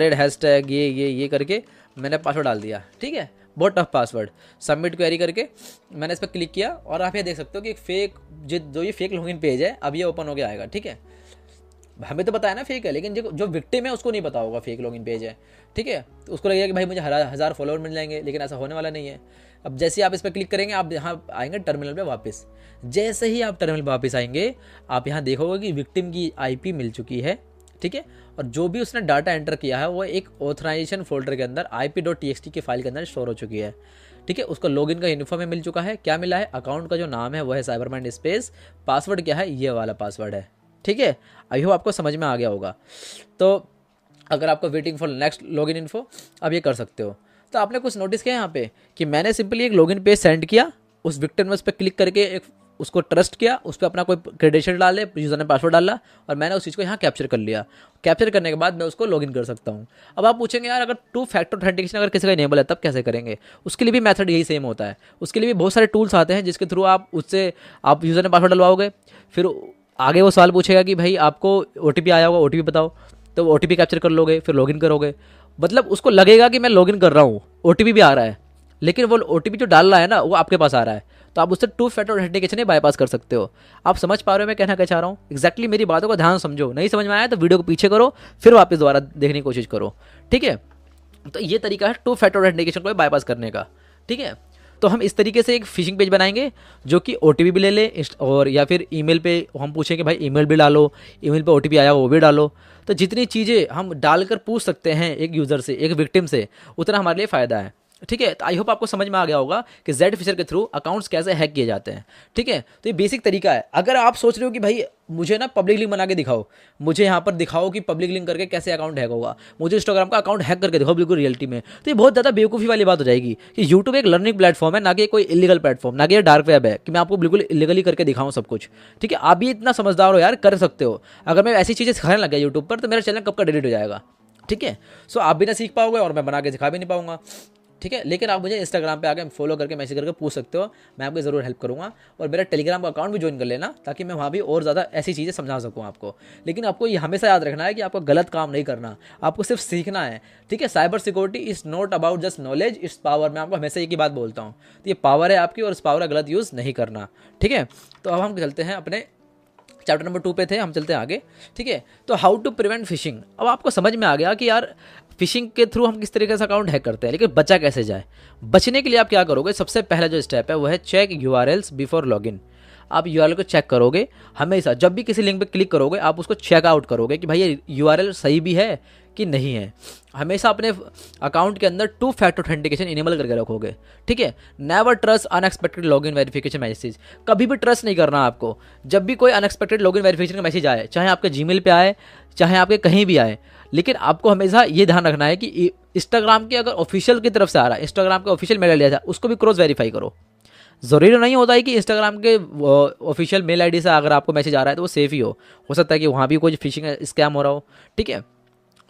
ये करके मैंने पासवर्ड डाल दिया, ठीक है, बहुत टफ पासवर्ड। सबमिट क्वेरी करके मैंने इस पर क्लिक किया और आप ये देख सकते हो कि एक फेक जो ये फेक लॉगिन पेज है अब ये ओपन होकर आएगा, ठीक है। हमें तो पता है ना फेक है, लेकिन जो विक्टिम है उसको नहीं पता होगा फेक लॉगिन पेज है, ठीक है। तो उसको लगेगा कि भाई मुझे 1000 फॉलोअर मिल जाएंगे, लेकिन ऐसा होने वाला नहीं है। अब जैसे ही आप इस पर क्लिक करेंगे आप यहाँ आएंगे टर्मिनल पे वापस। जैसे ही आप टर्मिनल पे वापस आएंगे आप यहाँ देखोगे कि विक्टिम की IP मिल चुकी है, ठीक है। और जो भी उसने डाटा एंटर किया है वो एक ऑथराइजेशन फोल्डर के अंदर IP.txt की फाइल के अंदर स्टोर हो चुकी है, ठीक है। उसको लॉगिन का यूनिफॉर्म में मिल चुका है। क्या मिला है, अकाउंट का जो नाम है वो है साइबरमाइंड स्पेस, पासवर्ड क्या है, ये वाला पासवर्ड है, ठीक है। आई होप आपको समझ में आ गया होगा। तो अगर आपको waiting for next login info, आप ये कर सकते हो। तो आपने कुछ नोटिस किया यहाँ पे कि मैंने सिंपली एक लॉगिन पेज सेंड किया, उस विक्टिम ने उस पर क्लिक करके एक उसको ट्रस्ट किया, उस पर अपना कोई क्रेडेंशियल डाले, यूज़र ने पासवर्ड डाला और मैंने उस चीज़ को यहाँ कैप्चर कर लिया। कैप्चर करने के बाद मैं उसको लॉगिन कर सकता हूँ। अब आप पूछेंगे यार अगर 2 फैक्टर ऑथेंटिकेशन अगर किसी का इनेबल है तब कैसे करेंगे। उसके लिए भी मेथड यही सेम होता है। उसके लिए भी बहुत सारे टूल्स आते हैं जिसके थ्रू आप उससे आप यूज़र ने पासवर्ड डलवाओगे, फिर आगे वो सवाल पूछेगा कि भाई आपको OTP आया होगा, OTP बताओ, तो OTP कैप्चर कर लोगे, फिर लॉगिन करोगे। मतलब उसको लगेगा कि मैं लॉगिन कर रहा हूँ, OTP भी आ रहा है, लेकिन वो OTP जो डाल रहा है ना वो आपके पास आ रहा है, तो आप उससे 2 फैक्टर ऑथेंटिकेशन ही बाईपास कर सकते हो। आप समझ पा रहे हो मैं कहना क्या चाह रहा हूँ। एक्जैक्टली मेरी बातों का ध्यान समझो, नहीं समझ में आया तो वीडियो को पीछे करो, फिर वापस दोबारा देखने की कोशिश करो, ठीक है। तो ये तरीका है 2 फैक्टर ऑथेंटिकेशन को बाईपास करने का, ठीक है। तो हम इस तरीके से एक फिशिंग पेज बनाएंगे जो कि OTP भी ले ले, और या फिर ईमेल पे हम पूछेंगे भाई ईमेल भी डालो, ईमेल पे OTP आया वो भी डालो। तो जितनी चीज़ें हम डालकर पूछ सकते हैं एक यूज़र से, एक विक्टिम से, उतना हमारे लिए फ़ायदा है। ठीक है, तो आई होप आपको समझ में आ गया होगा कि जेड फीचर के थ्रू अकाउंट्स कैसे हैक किए जाते हैं। ठीक है, तो ये बेसिक तरीका है। अगर आप सोच रहे हो कि भाई मुझे ना पब्लिक लिंक बना के दिखाओ, मुझे यहाँ पर दिखाओ कि पब्लिक लिंक करके कैसे अकाउंट हैक होगा, मुझे इंस्टाग्राम का अकाउंट हैक करके दिखाओ बिल्कुल रियलिटी में, तो ये बहुत ज़्यादा बेवकूफ़ी वाली बात हो जाएगी कि यूट्यूब एक लर्निंग प्लेटफॉर्म है, ना कि कोई इलीगल प्लेटफॉर्म, ना कि डार्क वेब है कि मैं आपको बिल्कुल इलीगली करके दिखाऊँ सब कुछ। ठीक है, आप भी इतना समझदार हो यार, कर सकते हो। अगर मैं ऐसी चीज़ें सिखाने लग गया यूट्यूब पर तो मेरा चैनल कब का डिलीट हो जाएगा। ठीक है, सो आप भी ना सीख पाओगे और मैं बना के सिखा भी नहीं पाऊंगा। ठीक है, लेकिन आप मुझे इंस्टाग्राम पे आके फॉलो करके मैसेज करके पूछ सकते हो, मैं आपको ज़रूर हेल्प करूंगा। और मेरा टेलीग्राम का अकाउंट भी ज्वाइन कर लेना ताकि मैं वहाँ भी और ज़्यादा ऐसी चीज़ें समझा सकूँ आपको। लेकिन आपको ये हमेशा याद रखना है कि आपको गलत काम नहीं करना, आपको सिर्फ सीखना है। ठीक है, cyber security is not about just knowledge, it's power. मैं आपको हमेशा एक ही बात बोलता हूँ, तो ये पावर है आपकी और इस पावर का गलत यूज़ नहीं करना। ठीक है, तो अब हम चलते हैं अपने चैप्टर नंबर 2 पे थे, हम चलते हैं आगे। ठीक है, तो हाउ टू प्रिवेंट फिशिंग। अब आपको समझ में आ गया कि यार फिशिंग के थ्रू हम किस तरीके से अकाउंट हैक करते हैं, लेकिन बचा कैसे जाए। बचने के लिए आप क्या करोगे, सबसे पहला जो स्टेप है वो है चेक यूआरएल्स बिफोर लॉगिन। आप यूआरएल को चेक करोगे हमेशा, जब भी किसी लिंक पे क्लिक करोगे आप उसको चेक आउट करोगे कि भाई ये यूआरएल सही भी है कि नहीं है। हमेशा अपने अकाउंट के अंदर 2 फैक्टर ऑथेंटिकेशन इनेबल करके रखोगे। ठीक है, never trust unexpected login verification message. कभी भी ट्रस्ट नहीं करना आपको। जब भी कोई अनएक्सपेक्टेड लॉगिन वेरिफिकेशन का मैसेज आए, चाहे आपके जीमेल पे आए चाहे आपके कहीं भी आए, लेकिन आपको हमेशा ये ध्यान रखना है कि इंस्टाग्राम के अगर ऑफिशियल की तरफ से आ रहा है, इंस्टाग्राम के ऑफिशियल मेल आईडी था उसको भी क्रॉस वेरीफाई करो। ज़रूरी नहीं होता है कि इंस्टाग्राम के ऑफिशियल मेल आईडी से अगर आपको मैसेज आ रहा है तो वो सेफ ही हो सकता है कि वहाँ भी कोई फिशिंग स्कैम हो रहा हो। ठीक है,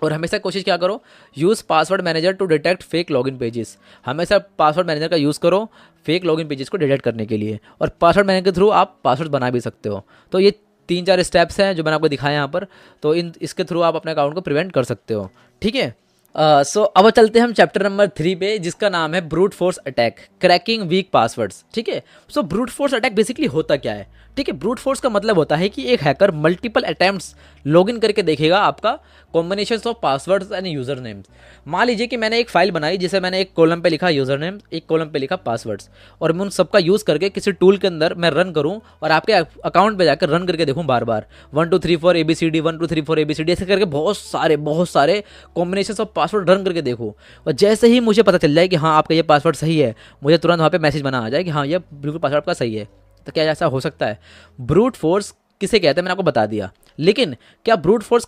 और हमेशा कोशिश क्या करो, use password manager to detect fake login pages. हमेशा पासवर्ड मैनेजर का यूज़ करो फेक लॉगिन पेजेस को डिटेक्ट करने के लिए, और पासवर्ड मैनेजर के थ्रू आप पासवर्ड बना भी सकते हो। तो ये 3-4 स्टेप्स हैं जो मैंने आपको दिखाया यहाँ पर, तो इसके थ्रू आप अपने अकाउंट को प्रिवेंट कर सकते हो। ठीक है, सो अब चलते हैं हम चैप्टर नंबर 3 पे, जिसका नाम है brute force attack, cracking weak passwords. ठीक है, so brute force attack basically होता क्या है। ठीक है, ब्रूट फोर्स का मतलब होता है कि एक हैकर मल्टीपल अटेम्प्ट्स लॉगिन करके देखेगा आपका combination of passwords and user names. मान लीजिए कि मैंने एक फाइल बनाई जिसे मैंने एक कॉलम पे लिखा यूजर नेम, एक कॉलम पे लिखा पासवर्ड्स, और मैं उन सबका यूज़ करके किसी टूल के अंदर मैं रन करूँ और आपके अकाउंट पे जाकर रन करके देखूँ बार बार 1 2 3 4 ABCD 1 2 3 4 ABCD ऐसे करके बहुत सारे कॉम्बिनेशन ऑफ पासवर्ड रन करके देखो, और जैसे ही मुझे पता चल जाए कि हाँ आपका ये पासवर्ड सही है, मुझे तुरंत वहाँ पे मैसेज बना आ जाए कि हाँ ये बिल्कुल पासवर्ड आपका सही है। तो क्या ऐसा हो सकता है? ब्रूट फोर्स किसे कहते हैं मैंने आपको बता दिया, लेकिन क्या ब्रूट फोर्स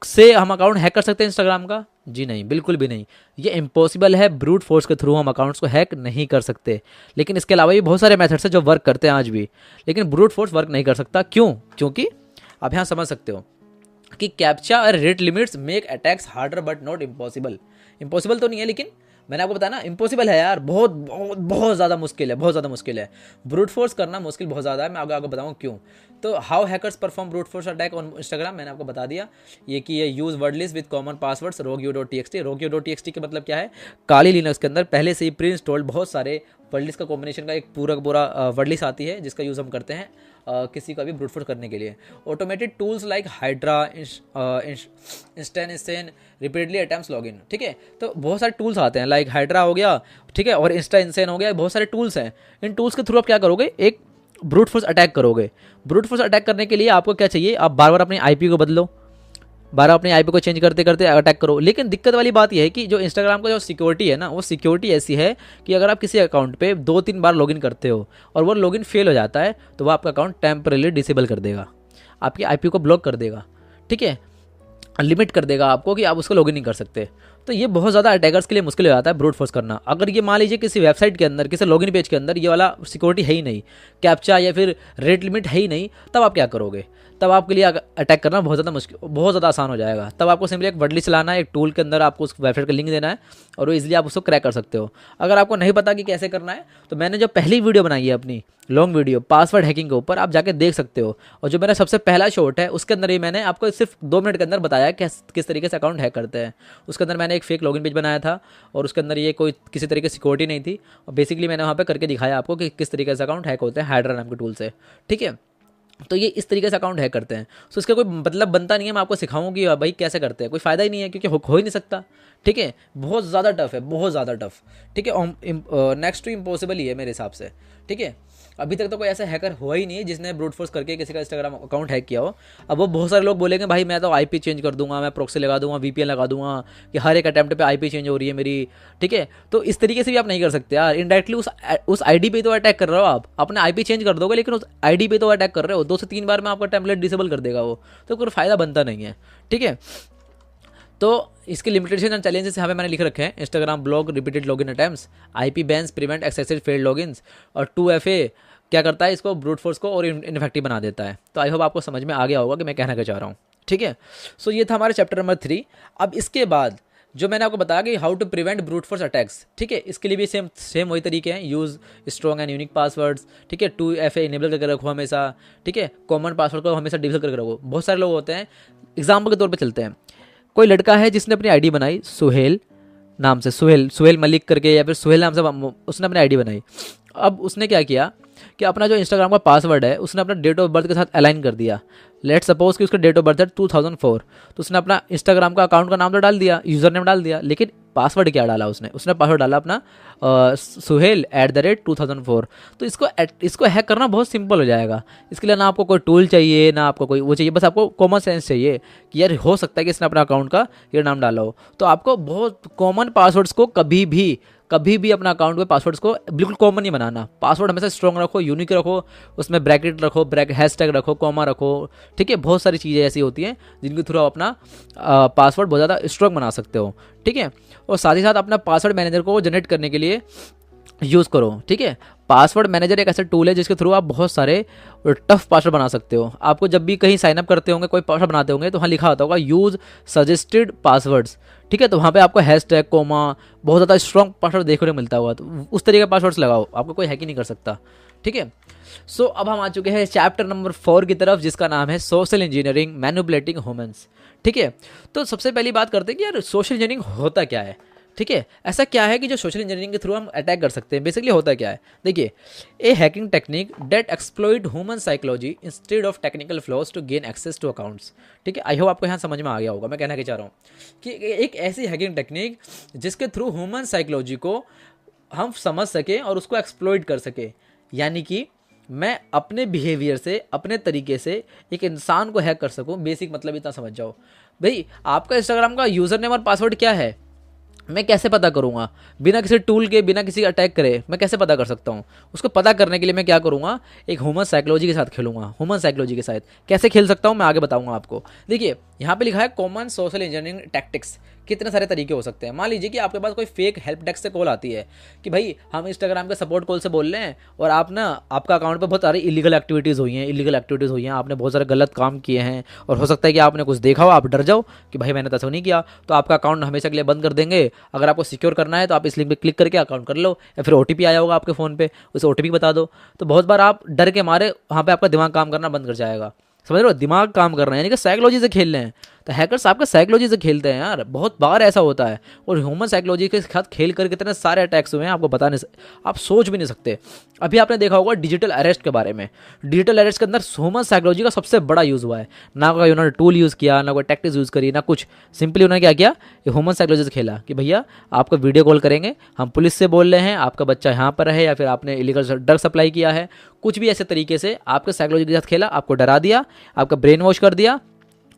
से हम अकाउंट हैक कर सकते हैं इंस्टाग्राम का? जी नहीं, बिल्कुल भी नहीं, ये इम्पॉसिबल है। ब्रूट फोर्स के थ्रू हम अकाउंट्स को हैक नहीं कर सकते। लेकिन इसके अलावा भी बहुत सारे मेथड्स हैं जो वर्क करते हैं आज भी, लेकिन ब्रूट फोर्स वर्क नहीं कर सकता। क्यों? क्योंकि आप यहाँ समझ सकते हो कि कैप्चा और rate limits make attacks harder but not impossible. Impossible तो नहीं है, लेकिन मैंने आपको बताया ना इम्पॉसिबल है यार, बहुत बहुत बहुत ज़्यादा मुश्किल है, बहुत ज़्यादा मुश्किल है। ब्रूट फोर्स करना मुश्किल बहुत ज़्यादा है। मैं आगे आपको बताऊँ क्यों। तो how hackers perform brute force attack on Instagram, मैंने आपको बता दिया ये कि ये use word list with common passwords rogu.txt। rogu.txt का मतलब क्या है, काली लिनक्स के अंदर पहले से ही प्री इंस्टॉल्ड बहुत सारे वर्ड लिस्ट का कॉम्बिनेशन का एक पूरा वर्ड लिस्ट आती है जिसका यूज़ हम करते हैं किसी का भी ब्रूट फोर्स करने के लिए। ऑटोमेटेड टूल्स लाइक हाइड्रा, इंस्टेंसन, रिपीटेडली अटेम्प्ट्स लॉगिन। ठीक है, तो बहुत सारे टूल्स आते हैं लाइक हाइड्रा हो गया, ठीक है, और इंस्टेंसन हो गया, बहुत सारे टूल्स हैं। इन टूल्स के थ्रू आप क्या करोगे, एक ब्रूट फोर्स अटैक करोगे। ब्रूट फोर्स अटैक करने के लिए आपको क्या चाहिए, आप बार बार अपनी आईपी को बदलो, बार अपने आईपी को चेंज करते करते अटैक करो। लेकिन दिक्कत वाली बात यह है कि जो इंस्टाग्राम का जो सिक्योरिटी है ना, वो सिक्योरिटी ऐसी है कि अगर आप किसी अकाउंट पे 2-3 बार लॉगिन करते हो और वो लॉगिन फेल हो जाता है तो वो आपका अकाउंट टेम्परेली डिसेबल कर देगा, आपकी आईपी को ब्लॉक कर देगा। ठीक है, लिमिट कर देगा आपको कि आप उसको लॉगिन नहीं कर सकते। तो ये बहुत ज़्यादा अटैकर्स के लिए मुश्किल हो जाता है ब्रूट फोर्स करना। अगर ये मान लीजिए किसी वेबसाइट के अंदर, किसी लॉगिन पेज के अंदर ये वाला सिक्योरिटी है ही नहीं, कैप्चा या फिर रेट लिमिट है ही नहीं, तब आप क्या करोगे? तब आपके लिए अटैक करना बहुत ज़्यादा मुश्किल, बहुत ज़्यादा आसान हो जाएगा। तब आपको सिंपली एक वर्ड लिस्ट चलाना है, एक टूल के अंदर आपको उस वेबसाइट का लिंक देना है और वो इजीली आप उसको क्रैक कर सकते हो। अगर आपको नहीं पता कि कैसे करना है तो मैंने जो पहली वीडियो बनाई है अपनी लॉन्ग वीडियो पासवर्ड हैकिंग के ऊपर, आप जाके देख सकते हो। और जो मेरा सबसे पहला शॉर्ट है उसके अंदर ही मैंने आपको सिर्फ 2 मिनट के अंदर बताया किस तरीके से अकाउंट हैक करते हैं। उसके अंदर मैंने एक फेक लॉगिन पेज बनाया था और उसके अंदर ये कोई किसी तरीके की सिक्योरिटी नहीं थी, और बेसिकली मैंने वहाँ पे करके दिखाया आपको कि किस तरीके से अकाउंट हैक होते हैं हाइड्रा नाम के टूल से। ठीक है, तो ये इस तरीके से अकाउंट हैक करते हैं। सो इसका कोई मतलब बनता नहीं है मैं आपको सिखाऊं कि भाई कैसे करते हैं, कोई फ़ायदा ही नहीं है क्योंकि हो ही नहीं सकता। ठीक है, बहुत ज़्यादा टफ है, बहुत ज़्यादा टफ। ठीक है, नेक्स्ट टू इम्पॉसिबल ही है मेरे हिसाब से। ठीक है, अभी तक तो कोई ऐसा हैकर हुआ ही नहीं है जिसने ब्रूट फोर्स करके किसी का इंस्टाग्राम अकाउंट हैक किया हो। अब वो बहुत सारे लोग बोलेंगे भाई मैं तो आईपी चेंज कर दूंगा, मैं प्रॉक्सी लगा दूंगा, वीपीएन लगा दूंगा कि हर एक अटैम्प्ट पे आईपी चेंज हो रही है मेरी, ठीक है। तो इस तरीके से भी आप नहीं कर सकते यार, इनडायरेक्टली उस आईडी पे तो अटैक कर रहे हो आप, अपने आईपी चेंज कर दोगे लेकिन उस आईडी पे तो अटैक कर रहे हो, 2 से 3 बार में आपका टेम्पलेट डिसेबल कर देगा वो, तो कोई फायदा बनता नहीं है, ठीक है। तो इसके लिमिटेशन एंड चैलेंजेस यहाँ पे मैंने लिख रखे हैं, Instagram block repeated login attempts, IP bans prevent excessive failed logins, और 2FA क्या करता है इसको ब्रूट फोर्स को और इनफेक्टिव बना देता है। तो आई होप आपको समझ में आ गया होगा कि मैं कहना क्या चाह रहा हूँ, ठीक है। सो ये था हमारे चैप्टर नंबर 3। अब इसके बाद जो मैंने आपको बताया कि how to prevent brute force attacks, ठीक है, इसके लिए भी सेम वही तरीके हैं, use strong and unique passwords, ठीक है, 2FA इनेबल करके रखो हमेशा, ठीक है, कॉमन पासवर्ड को हमेशा डिसेबल करके रखो। बहुत सारे लोग होते हैं, एग्जाम्पल के तौर पर चलते हैं, कोई लड़का है जिसने अपनी आईडी बनाई सुहेल नाम से, सुहेल मलिक करके या फिर सुहेल नाम से उसने अपनी आईडी बनाई। अब उसने क्या किया कि अपना जो इंस्टाग्राम का पासवर्ड है उसने अपना डेट ऑफ बर्थ के साथ अलाइन कर दिया। लेट सपोज कि उसका डेट ऑफ बर्थ है 2004, तो उसने अपना इंस्टाग्राम का अकाउंट का नाम तो डाल दिया, यूज़र नेम डाल दिया, लेकिन पासवर्ड क्या डाला उसने पासवर्ड डाला अपना suhail@2004। तो इसको हैक करना बहुत सिंपल हो जाएगा। इसके लिए ना आपको कोई टूल चाहिए ना आपको कोई वो चाहिए, बस आपको कॉमन सेंस चाहिए कि यार हो सकता है कि इसने अपना अकाउंट का ये नाम डाला हो। तो आपको बहुत कॉमन पासवर्ड्स को कभी भी अपना अकाउंट के पासवर्ड्स को बिल्कुल कॉमन नहीं बनाना। पासवर्ड हमेशा स्ट्रॉन्ग रखो, यूनिक रखो, उसमें ब्रैकेट रखो, हैशटैग रखो, कॉमा रखो, ठीक है। बहुत सारी चीज़ें ऐसी होती हैं जिनके थ्रू आप अपना पासवर्ड बहुत ज़्यादा स्ट्रॉन्ग बना सकते हो, ठीक है। और साथ ही साथ अपना पासवर्ड मैनेजर को जनरेट करने के लिए यूज़ करो, ठीक है। पासवर्ड मैनेजर एक ऐसा टूल है जिसके थ्रू आप बहुत सारे टफ पासवर्ड बना सकते हो। आपको जब भी कहीं साइनअप करते होंगे, कोई पासवर्ड बनाते होंगे, तो वहाँ लिखा होता होगा यूज़ सजेस्टेड पासवर्ड्स, ठीक है। तो वहाँ पे आपको हैशटैग, कोमा, बहुत ज़्यादा स्ट्रॉन्ग पासवर्ड देखने को मिलता होगा, तो उस तरीके का पासवर्ड्स लगाओ, आपको कोई हैक ही नहीं कर सकता, ठीक है। सो अब हम आ चुके हैं चैप्टर नंबर 4 की तरफ, जिसका नाम है सोशल इंजीनियरिंग मैनिपुलेटिंग ह्यूमंस, ठीक है। तो सबसे पहली बात करते हैं कि यार सोशल इंजीनियरिंग होता क्या है, ठीक है। ऐसा क्या है कि जो सोशल इंजीनियरिंग के थ्रू हम अटैक कर सकते हैं, बेसिकली होता क्या है, देखिए, a hacking technique that exploit human psychology instead of technical flaws to gain access to accounts, ठीक है। आई होप आपको यहाँ समझ में आ गया होगा मैं कहना क्या चाह रहा हूँ, कि एक ऐसी हैकिंग टेक्निक जिसके थ्रू ह्यूमन साइकोलॉजी को हम समझ सकें और उसको एक्सप्लॉइट कर सके, यानी कि मैं अपने बिहेवियर से, अपने तरीके से एक इंसान को हैक कर सकूं। बेसिक मतलब इतना समझ जाओ। भाई आपका इंस्टाग्राम का यूज़र नेम और पासवर्ड क्या है, मैं कैसे पता करूंगा? बिना किसी टूल के, बिना किसी अटैक करे मैं कैसे पता कर सकता हूँ? उसको पता करने के लिए मैं क्या करूंगा, एक ह्यूमन साइकोलॉजी के साथ खेलूंगा। ह्यूमन साइकोलॉजी के साथ कैसे खेल सकता हूँ मैं आगे बताऊंगा आपको। देखिए यहाँ पे लिखा है कॉमन सोशल इंजीनियरिंग टैक्टिक्स। कितने सारे तरीके हो सकते हैं। मान लीजिए कि आपके पास कोई फेक हेल्प डेस्क से कॉल आती है कि भाई हम इंस्टाग्राम के सपोर्ट कॉल से बोल रहे हैं और आप ना, आपका अकाउंट पे बहुत सारी इलीगल एक्टिविटीज़ हुई हैं, आपने बहुत सारे गलत काम किए हैं और हो सकता है कि आपने कुछ देखा हो, आप डर जाओ कि भाई मैंने तो ऐसा नहीं किया, तो आपका अकाउंट हमेशा के लिए बंद कर देंगे। अगर आपको सिक्योर करना है तो आप इस लिंक पे क्लिक करके अकाउंट कर लो, या फिर OTP आया होगा आपके फ़ोन पे, उसे OTP बता दो। तो बहुत बार आप डर के मारे वहाँ पे आपका दिमाग काम करना बंद कर जाएगा। समझ रहे हो, दिमाग काम कर रहे हैं, यानी कि साइकोलॉजी से खेल रहे हैं। तो हैकर्स आपका साइकोलॉजी से खेलते हैं यार, बहुत बार ऐसा होता है। और ह्यूमन साइकोलॉजी के साथ खेल कर कितने सारे अटैक्स हुए हैं आपको बता नहीं, आप सोच भी नहीं सकते। अभी आपने देखा होगा डिजिटल अरेस्ट के बारे में। डिजिटल अरेस्ट के अंदर ह्यूमन साइकोलॉजी का सबसे बड़ा यूज़ हुआ है। ना कोई उन्होंने टूल यूज़ किया, ना कोई टैक्टिक्स यूज़ करी, ना कुछ, सिंपली उन्होंने क्या किया, ह्यूमन साइकोलॉजी से खेला कि भैया आपको वीडियो कॉल करेंगे, हम पुलिस से बोल रहे हैं, आपका बच्चा यहाँ पर है, या फिर आपने इलीगल ड्रग सप्लाई किया है, कुछ भी ऐसे तरीके से आपके साइकोलॉजी के साथ खेला, आपको डरा दिया, आपका ब्रेन वॉश कर दिया।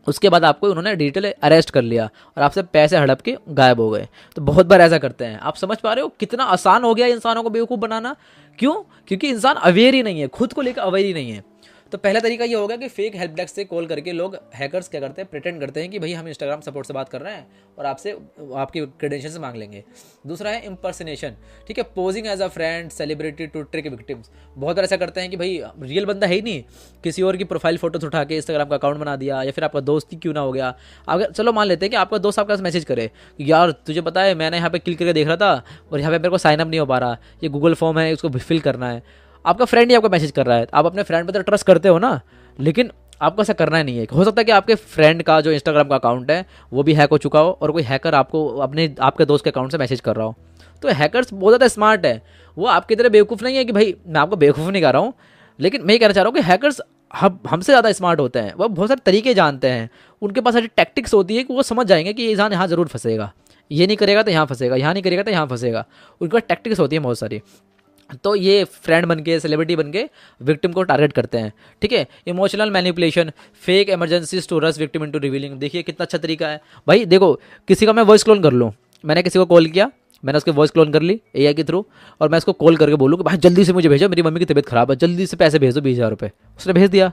उसके बाद आपको उन्होंने डिजिटल अरेस्ट कर लिया और आपसे पैसे हड़प के गायब हो गए। तो बहुत बार ऐसा करते हैं। आप समझ पा रहे हो कितना आसान हो गया इंसानों को बेवकूफ़ बनाना? क्यों? क्योंकि इंसान अवेयर ही नहीं है, खुद को लेकर अवेयर ही नहीं है। तो पहला तरीका ये होगा कि फेक हेल्प डेस्क से कॉल करके लोग, हैकर्स क्या करते हैं, प्रिटेंड करते हैं कि भाई हम इंस्टाग्राम सपोर्ट से बात कर रहे हैं और आपसे आपकी क्रेडेंशियल्स मांग लेंगे। दूसरा है इम्पर्सनेशन, ठीक है, posing as a friend celebrity to trick victims. बहुत बार ऐसा करते हैं कि भाई रियल बंदा है ही नहीं, किसी और की प्रोफाइल फोटोज उठा के इंस्टाग्राम का अकाउंट बना दिया, या फिर आपका दोस्त ही क्यों ना हो गया। अगर चलो मान लेते हैं कि आपका दोस्त आपका मैसेज करे कि यार तुझे पता है मैंने यहाँ पे क्लिक करके देख रहा था और यहाँ पे मेरे को साइनअप नहीं हो पा रहा, ये गूगल फॉर्म है उसको फिल करना है। आपका फ्रेंड ही आपको मैसेज कर रहा है, आप अपने फ्रेंड पर तो ट्रस्ट करते हो ना, लेकिन आपको ऐसा करना ही नहीं है। हो सकता है कि आपके फ्रेंड का जो इंस्टाग्राम का अकाउंट है वो भी हैक हो चुका हो और कोई हैकर आपको आपके दोस्त के अकाउंट से मैसेज कर रहा हो। तो हैकर्स बहुत ज़्यादा स्मार्ट है, वो आपकी तरह बेवकूफ़ नहीं है कि भाई, मैं आपको बेवकूफ़ नहीं कह रहा हूँ, लेकिन मैं ये कहना चाह रहा हूँ कि हैकर्स हमसे ज़्यादा स्मार्ट होते हैं। वो बहुत सारे तरीके जानते हैं, उनके पास ऐसी टैक्टिक्स होती है कि वो समझ जाएंगे कि ये इंसान यहाँ ज़रूर फंसेगा, ये नहीं करेगा तो यहाँ फंसेगा, यहाँ नहीं करेगा तो यहाँ फंसेगा। उनके पास टैक्टिक्स होती है बहुत सारी। तो ये फ्रेंड बन के, सेलिब्रिटी बन के विक्टिम को टारगेट करते हैं, ठीक है। Emotional manipulation, fake emergencies to rush victim into revealing. देखिए कितना अच्छा तरीका है भाई। देखो किसी का मैं वॉइस क्लोन कर लूँ, मैंने किसी को कॉल किया, मैंने उसकी वॉइस क्लोन कर ली एआई के थ्रू, और मैं उसको कॉल करके बोलूँ कि भाई जल्दी से मुझे भेजो, मेरी मम्मी की तबीयत खराब है, जल्दी से पैसे भेज दो 20,000 रुपये। उसने भेज दिया।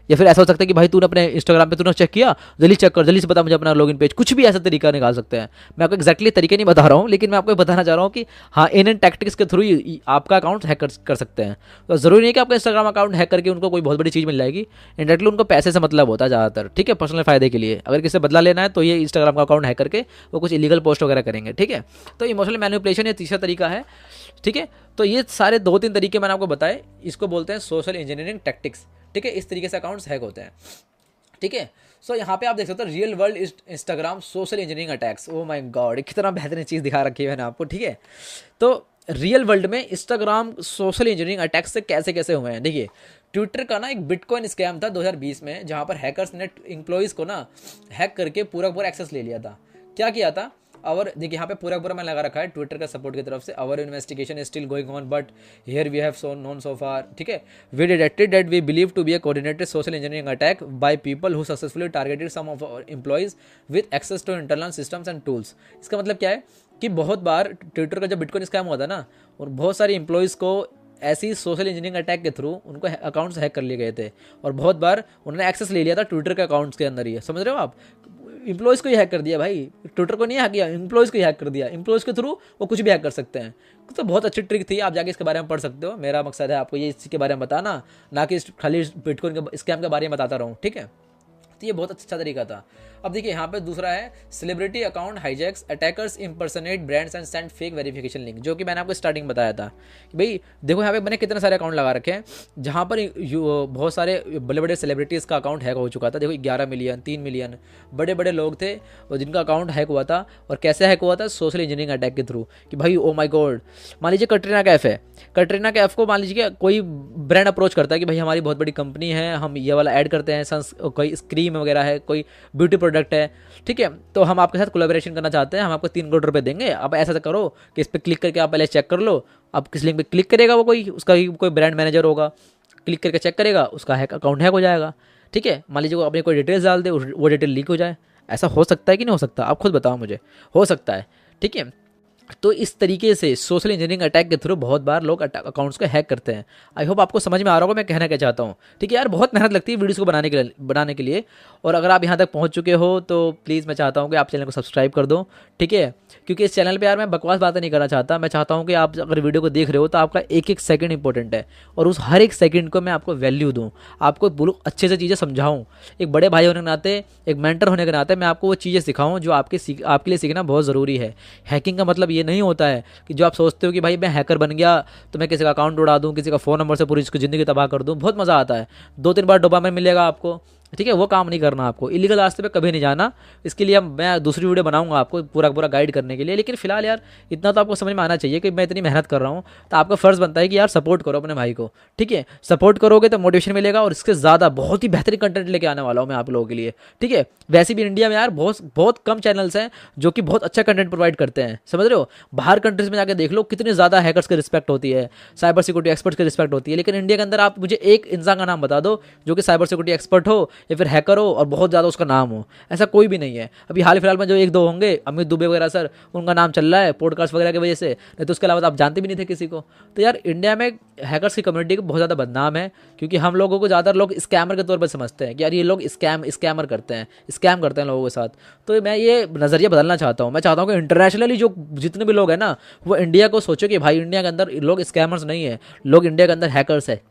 या फिर ऐसा हो सकता है कि भाई तूने अपने इंस्टाग्राम पे तूने चेक किया, जल्दी चेक कर, जल्दी से बता मुझे अपना लॉगिन पेज। कुछ भी ऐसा तरीका निकाल सकते हैं। मैं आपको एक्जैक्टली तरीके नहीं बता रहा हूँ, लेकिन मैं आपको बताना चाह रहा हूँ कि हाँ, इन टैक्टिक्स के थ्रू आपका अकाउंट हैक कर सकते हैं। तो ज़रूरी नहीं कि आपका इंस्टाग्राम अकाउंट हैक करके उनको कोई बहुत बड़ी चीज़ मिल जाएगी। इंडायरेक्टली उनको पैसे से मतलब होता है ज़्यादातर, ठीक है, पर्सनल फायदे के लिए। अगर किसी से बदला लेना है तो ये इंस्टाग्राम का अकाउंट हैक करके वो कुछ इलीगल पोस्ट वगैरह करेंगे, ठीक है। तो इमोशनल मैनिपुलेशन ये तीसरा तरीका है, ठीक है। तो ये सारे 2-3 तरीके मैंने आपको बताए, इसको बोलते हैं सोशल इंजीनियरिंग टैक्टिक्स, ठीक है। इस तरीके से अकाउंट्स हैक होते हैं, ठीक है। सो यहाँ पे आप देख सकते हो real world Instagram social engineering attacks. Oh my God, कितना बेहतरीन चीज़ दिखा रखी है मैंने आपको, ठीक है। तो रियल वर्ल्ड में इंस्टाग्राम सोशल इंजीनियरिंग अटैक्स से कैसे कैसे हुए हैं, देखिए। ट्विटर का ना एक बिटकॉइन स्कैम था 2020 में, जहाँ पर हैकर्स ने एम्प्लॉयज़ को ना हैक करके पूरा पूरा एक्सेस ले लिया था। क्या किया था, और देखिए यहाँ पे पूरा पूरा मैंने लगा रखा है ट्विटर का सपोर्ट की तरफ से, our investigation is still going on but here we have so known so far, ठीक है। We detected that we believe to be a coordinated social engineering attack by people who successfully targeted some of our employees with access to internal systems and tools. इसका मतलब क्या है कि बहुत बार ट्विटर का जब बिटकॉइन स्कैम हुआ था ना, और बहुत सारे एम्प्लॉयज़ को ऐसी सोशल इंजीनियरिंग अटैक के थ्रू उनको अकाउंट्स हैक कर लिए गए थे, और बहुत बार उन्होंने एक्सेस ले लिया था ट्विटर के अकाउंट्स के अंदर ही। समझ रहे हो आप, एम्प्लॉयज़ को ही हैक कर दिया भाई, ट्विटर को नहीं हैक किया, एम्प्लॉयज़ को ही हैक कर दिया। एम्प्लॉयज़ के थ्रू वो कुछ भी हैक कर सकते हैं। तो बहुत अच्छी ट्रिक थी, आप जाके इसके बारे में पढ़ सकते हो। मेरा मकसद है आपको ये इसके बारे में बताना, ना कि खाली बिटकॉइन के स्कैम के बारे में बताता रहूँ, ठीक है। तो ये बहुत अच्छा तरीका था। अब देखिए यहाँ पे दूसरा है celebrity account hijacks, attackers impersonate brands and send fake verification link, जो कि मैंने आपको स्टार्टिंग में बताया था कि भाई देखो यहाँ पे मैंने कितने सारे अकाउंट लगा रखे हैं, जहाँ पर बहुत सारे बड़े बड़े सेलिब्रिटीज़ का अकाउंट हैक हो चुका था। देखो 11 मिलियन, 3 मिलियन बड़े बड़े लोग थे और जिनका अकाउंट हैक हुआ था। और कैसे हैक हुआ था, सोशल इंजीनियरिंग अटैक के थ्रू, कि भाई ओ माई गॉड, मान लीजिए कटरीना कैफ है, कटरीना कैफ को मान लीजिए कोई ब्रांड अप्रोच करता है कि भाई हमारी बहुत बड़ी कंपनी है, हम ये वाला ऐड करते हैं, कोई क्रीम वगैरह है, कोई ब्यूटी प्रोडक्ट है, ठीक है, तो हम आपके साथ कोलैबोरेशन करना चाहते हैं, हम आपको 3 करोड़ रुपए देंगे। अब ऐसा करो कि इस पर क्लिक करके आप पहले चेक कर लो, अब किस लिंक पे क्लिक करेगा वो उसका कोई ब्रांड मैनेजर होगा, क्लिक करके चेक करेगा, उसका अकाउंट हैक हो जाएगा, ठीक है। मान लीजिए वो अपनी कोई डिटेल्स डाल दे, वो डिटेल लीक हो जाए। ऐसा हो सकता है कि नहीं हो सकता, आप खुद बताओ मुझे, हो सकता है, ठीक है। तो इस तरीके से सोशल इंजीनियरिंग अटैक के थ्रू बहुत बार लोग अकाउंट्स को हैक करते हैं। आई होप आपको समझ में आ रहा होगा मैं कहना क्या चाहता हूँ, ठीक है यार। बहुत मेहनत लगती है वीडियोस को बनाने के लिए। और अगर आप यहाँ तक पहुँच चुके हो तो प्लीज़ मैं चाहता हूँ कि आप चैनल को सब्सक्राइब कर दो, ठीक है। क्योंकि इस चैनल पर यार मैं बकवास बातें नहीं करना चाहता। मैं चाहता हूँ कि आप अगर वीडियो को देख रहे हो तो आपका एक एक सेकंड इंपॉर्टेंट है, और उस हर एक सेकंड को मैं आपको वैल्यू दूँ, आपको बोलूँ अच्छे से चीज़ें समझाऊँ। एक बड़े भाई होने के नाते, एक मेंटर होने के नाते मैं आपको वो चीज़ें सिखाऊँ जो आपके लिए सीखना बहुत ज़रूरी है। हैकिंग का मतलब ये नहीं होता है कि जो आप सोचते हो कि भाई मैं हैकर बन गया तो मैं किसी का अकाउंट उड़ा दूं, किसी का फ़ोन नंबर से पूरी इसकी ज़िंदगी तबाह कर दूं। बहुत मज़ा आता है, 2-3 बार डोपामाइन मिलेगा आपको, ठीक है। वो काम नहीं करना आपको, इलीगल रास्ते पे कभी नहीं जाना। इसके लिए मैं दूसरी वीडियो बनाऊंगा आपको पूरा गाइड करने के लिए। लेकिन फिलहाल यार इतना तो आपको समझ में आना चाहिए कि मैं इतनी मेहनत कर रहा हूँ, तो आपका फ़र्ज़ बनता है कि यार सपोर्ट करो अपने भाई को, ठीक है। सपोर्ट करोगे तो मोटिवेशन मिलेगा, और इसके ज़्यादा बहुत ही बेहतरीन कंटेंट लेके आने वाला हूँ मैं आप लोगों के लिए, ठीक है। वैसे भी इंडिया में यार बहुत कम चैनल्स हैं जो कि बहुत अच्छा कंटेंट प्रोवाइड करते हैं, समझ रहे हो। बाहर कंट्रीज़ में जाकर देख लो कितने ज़्यादा हैकर्स की रिस्पेक्ट होती है, साइबर सिक्योरिटी एक्सपर्ट्स की रिस्पेक्ट होती है। लेकिन इंडिया के अंदर आप मुझे एक इंसान का नाम बता दो जो कि साइबर सिक्योरिटी एक्सपर्ट हो या फिर हैकर हो और बहुत ज़्यादा उसका नाम हो, ऐसा कोई भी नहीं है। अभी हाल फिलहाल में जो 1-2 होंगे, अमित दुबे वगैरह सर, उनका नाम चल रहा है पॉडकास्ट वगैरह की वजह से, नहीं तो उसके अलावा आप जानते भी नहीं थे किसी को। तो यार इंडिया में हैकर्स की कम्युनिटी को बहुत ज़्यादा बदनाम है, क्योंकि हम लोगों को ज़्यादातर लोग स्कैमर के तौर पर समझते हैं कि यार ये लोग स्कैमर करते हैं, स्कैम करते हैं लोगों के साथ। तो मैं ये नज़रिया बदलना चाहता हूँ। मैं चाहता हूँ कि इंटरनेशनली जो जितने भी लोग हैं ना, वो इंडिया को सोचो कि भाई इंडिया के अंदर लोग स्कैमर्स नहीं है, लोग इंडिया के अंदर हैकर्स है,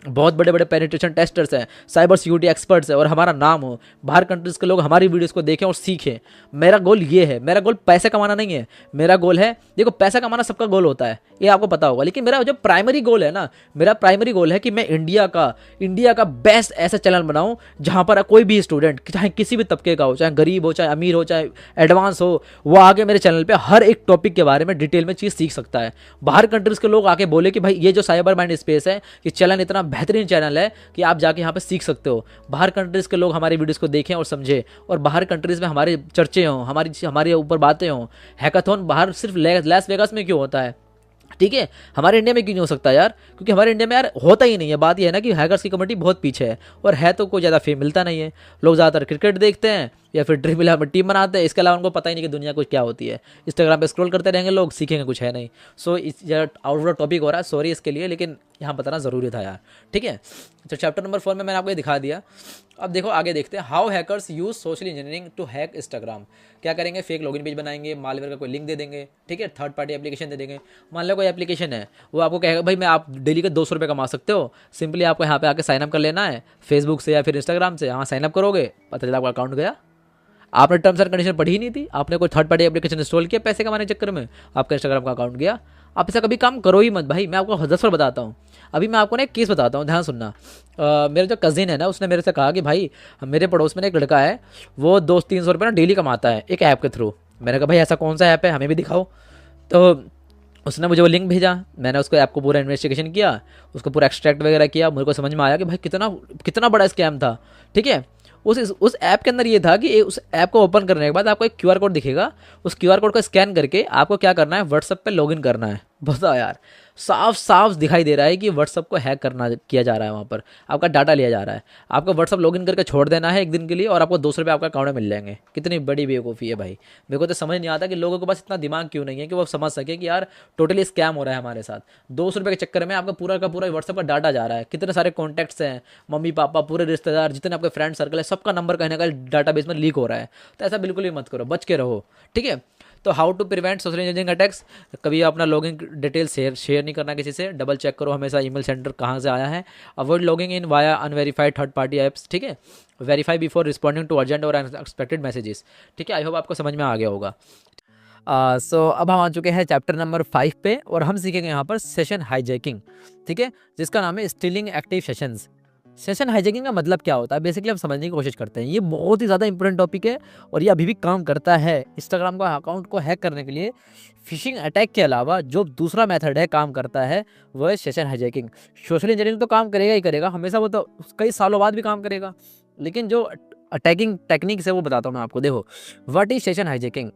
बहुत बड़े बड़े पेनिट्रेशन टेस्टर्स हैं, साइबर सिक्योरिटी एक्सपर्ट्स हैं, और हमारा नाम हो, बाहर कंट्रीज़ के लोग हमारी वीडियोस को देखें और सीखें। मेरा गोल ये है, मेरा गोल पैसे कमाना नहीं है, मेरा गोल है, देखो पैसा कमाना सबका गोल होता है, ये आपको पता होगा। लेकिन मेरा जो प्राइमरी गोल है ना, मेरा प्राइमरी गोल है कि मैं इंडिया का बेस्ट ऐसा चैनल बनाऊं जहां पर कोई भी स्टूडेंट, चाहे किसी भी तबके का हो, चाहे गरीब हो, चाहे अमीर हो, चाहे एडवांस हो, वो आगे मेरे चैनल पर हर एक टॉपिक के बारे में डिटेल में चीज़ सीख सकता है। बाहर कंट्रीज़ के लोग आके बोले कि भाई ये जो साइबर माइंड स्पेस है, ये चैनल इतना बेहतरीन चैनल है कि आप जाके यहाँ पे सीख सकते हो। बाहर कंट्रीज़ के लोग हमारी वीडियोस को देखें और समझें, और बाहर कंट्रीज़ में हमारे चर्चे हों, हमारे ऊपर बातें हों। हैकाथॉन बाहर सिर्फ लास वेगास में क्यों होता है? ठीक है। हमारे इंडिया में क्यों नहीं हो सकता यार? क्योंकि हमारे इंडिया में यार होता ही नहीं है। बात ये है ना कि हैकर्स की कम्युनिटी बहुत पीछे है, और है तो कोई ज़्यादा फेम मिलता नहीं है। लोग ज़्यादातर क्रिकेट देखते हैं या फिर ड्रीम इलेवन में टीम बनाते हैं, इसके अलावा उनको पता ही नहीं कि दुनिया कुछ क्या होती है। इंस्टाग्राम पे स्क्रॉल करते रहेंगे लोग, सीखेंगे कुछ है नहीं। सो इस आउट ऑफ टॉपिक हो रहा है, सॉरी इसके लिए, लेकिन यहाँ बताना ज़रूरी था यार। ठीक है, तो चैप्टर नंबर 4 में मैंने आपको ये दिखा दिया। अब देखो आगे देखते हैं, how hackers use social engineering to hack Instagram. क्या करेंगे, फेक लॉगिन पेज बनाएंगे, मालवेयर का कोई लिंक दे देंगे, ठीक है, थर्ड पार्टी एप्लीकेशन दे देंगे। मान लो कोई एप्लीकेशन है, वो आपको कहेगा भाई मैं आप डेली के 200 रुपये कमा सकते हो, सिंपली आपको यहाँ पे आके साइनअप कर लेना है फेसबुक से या फिर इंस्टाग्राम से। यहाँ साइनअप करोगे, पता चला आपका अकाउंट गया। आपने टर्म्स एंड कंडीशन पढ़ी ही नहीं थी, आपने कोई थर्ड पार्टी एप्लीकेशन इंस्टॉल किया पैसे कमाने के चक्कर में, आपका इंस्टाग्राम का अकाउंट गया। आप ऐसा कभी काम करो ही मत भाई, मैं आपको 10 बार बताता हूँ। अभी मैं आपको ना एक केस बताता हूँ, ध्यान सुनना। मेरा जो कज़िन है ना, उसने मेरे से कहा कि भाई मेरे पड़ोस में एक लड़का है, वो 200-300 रुपये ना डेली कमाता है एक ऐप के थ्रू। मैंने कहा भाई ऐसा कौन सा ऐप है, हमें भी दिखाओ। तो उसने मुझे वो लिंक भेजा, मैंने उसको ऐप को पूरा इन्वेस्टिगेशन किया, उसको पूरा एक्सट्रैक्ट वगैरह किया। मुझे को समझ में आया कि भाई कितना कितना बड़ा स्कैम था। ठीक है, उस ऐप के अंदर ये था कि उस ऐप को ओपन करने के बाद आपको एक क्यूआर कोड दिखेगा, उस क्यूआर कोड को स्कैन करके आपको क्या करना है, व्हाट्सएप पे लॉगिन करना है। बताओ यार, साफ साफ दिखाई दे रहा है कि व्हाट्सएप को हैक करना किया जा रहा है, वहाँ पर आपका डाटा लिया जा रहा है। आपको व्हाट्सएप लॉगिन करके छोड़ देना है एक दिन के लिए, और आपको 200 रुपये आपका अकाउंट में मिल जाएंगे। कितनी बड़ी बेवकूफ़ी है भाई। मेरे को तो समझ नहीं आता कि लोगों के पास इतना दिमाग क्यों नहीं है कि वो समझ सके कि यार टोटली स्कैम हो रहा है हमारे साथ। 200 रुपये के चक्कर में आपका पूरा का पूरा व्हाट्सएप का डाटा जा रहा है। कितने सारे कॉन्टैक्ट्स हैं, मम्मी पापा, पूरे रिश्तेदार, जितने आपके फ्रेंड सर्कल है, सबका नंबर कहीं ना कहीं डाटाबेस में लीक हो रहा है। तो ऐसा बिल्कुल भी मत करो, बच के रहो। ठीक है, तो how to prevent social engineering attacks. कभी अपना लॉगिन डिटेल शेयर नहीं करना किसी से। डबल चेक करो हमेशा ईमेल सेंडर कहाँ से आया है। Avoid logging in via unverified third party apps. ठीक है, verify before responding to urgent और अनएक्सपेक्टेड मैसेजेस। ठीक है, आई होप आपको समझ में आ गया होगा। सो अब हम आ चुके हैं चैप्टर नंबर 5 पे, और हम सीखेंगे यहाँ पर सेशन हाईजैकिंग। ठीक है, जिसका नाम है stealing active sessions. Session hijacking का मतलब क्या होता है, बेसिकली हम समझने की कोशिश करते हैं। ये बहुत ही ज़्यादा इंपॉर्टेंट टॉपिक है, और ये अभी भी काम करता है। इंस्टाग्राम का अकाउंट को हैक करने के लिए फिशिंग अटैक के अलावा जो दूसरा मेथड है काम करता है, वो है सेशन हाईजैकिंग। सोशल इंजीनियरिंग तो काम करेगा ही करेगा हमेशा, वो तो कई सालों बाद भी काम करेगा, लेकिन जो अटैकिंग टेक्निक्स है वो बताता हूँ मैं आपको। देखो, what is session hijacking?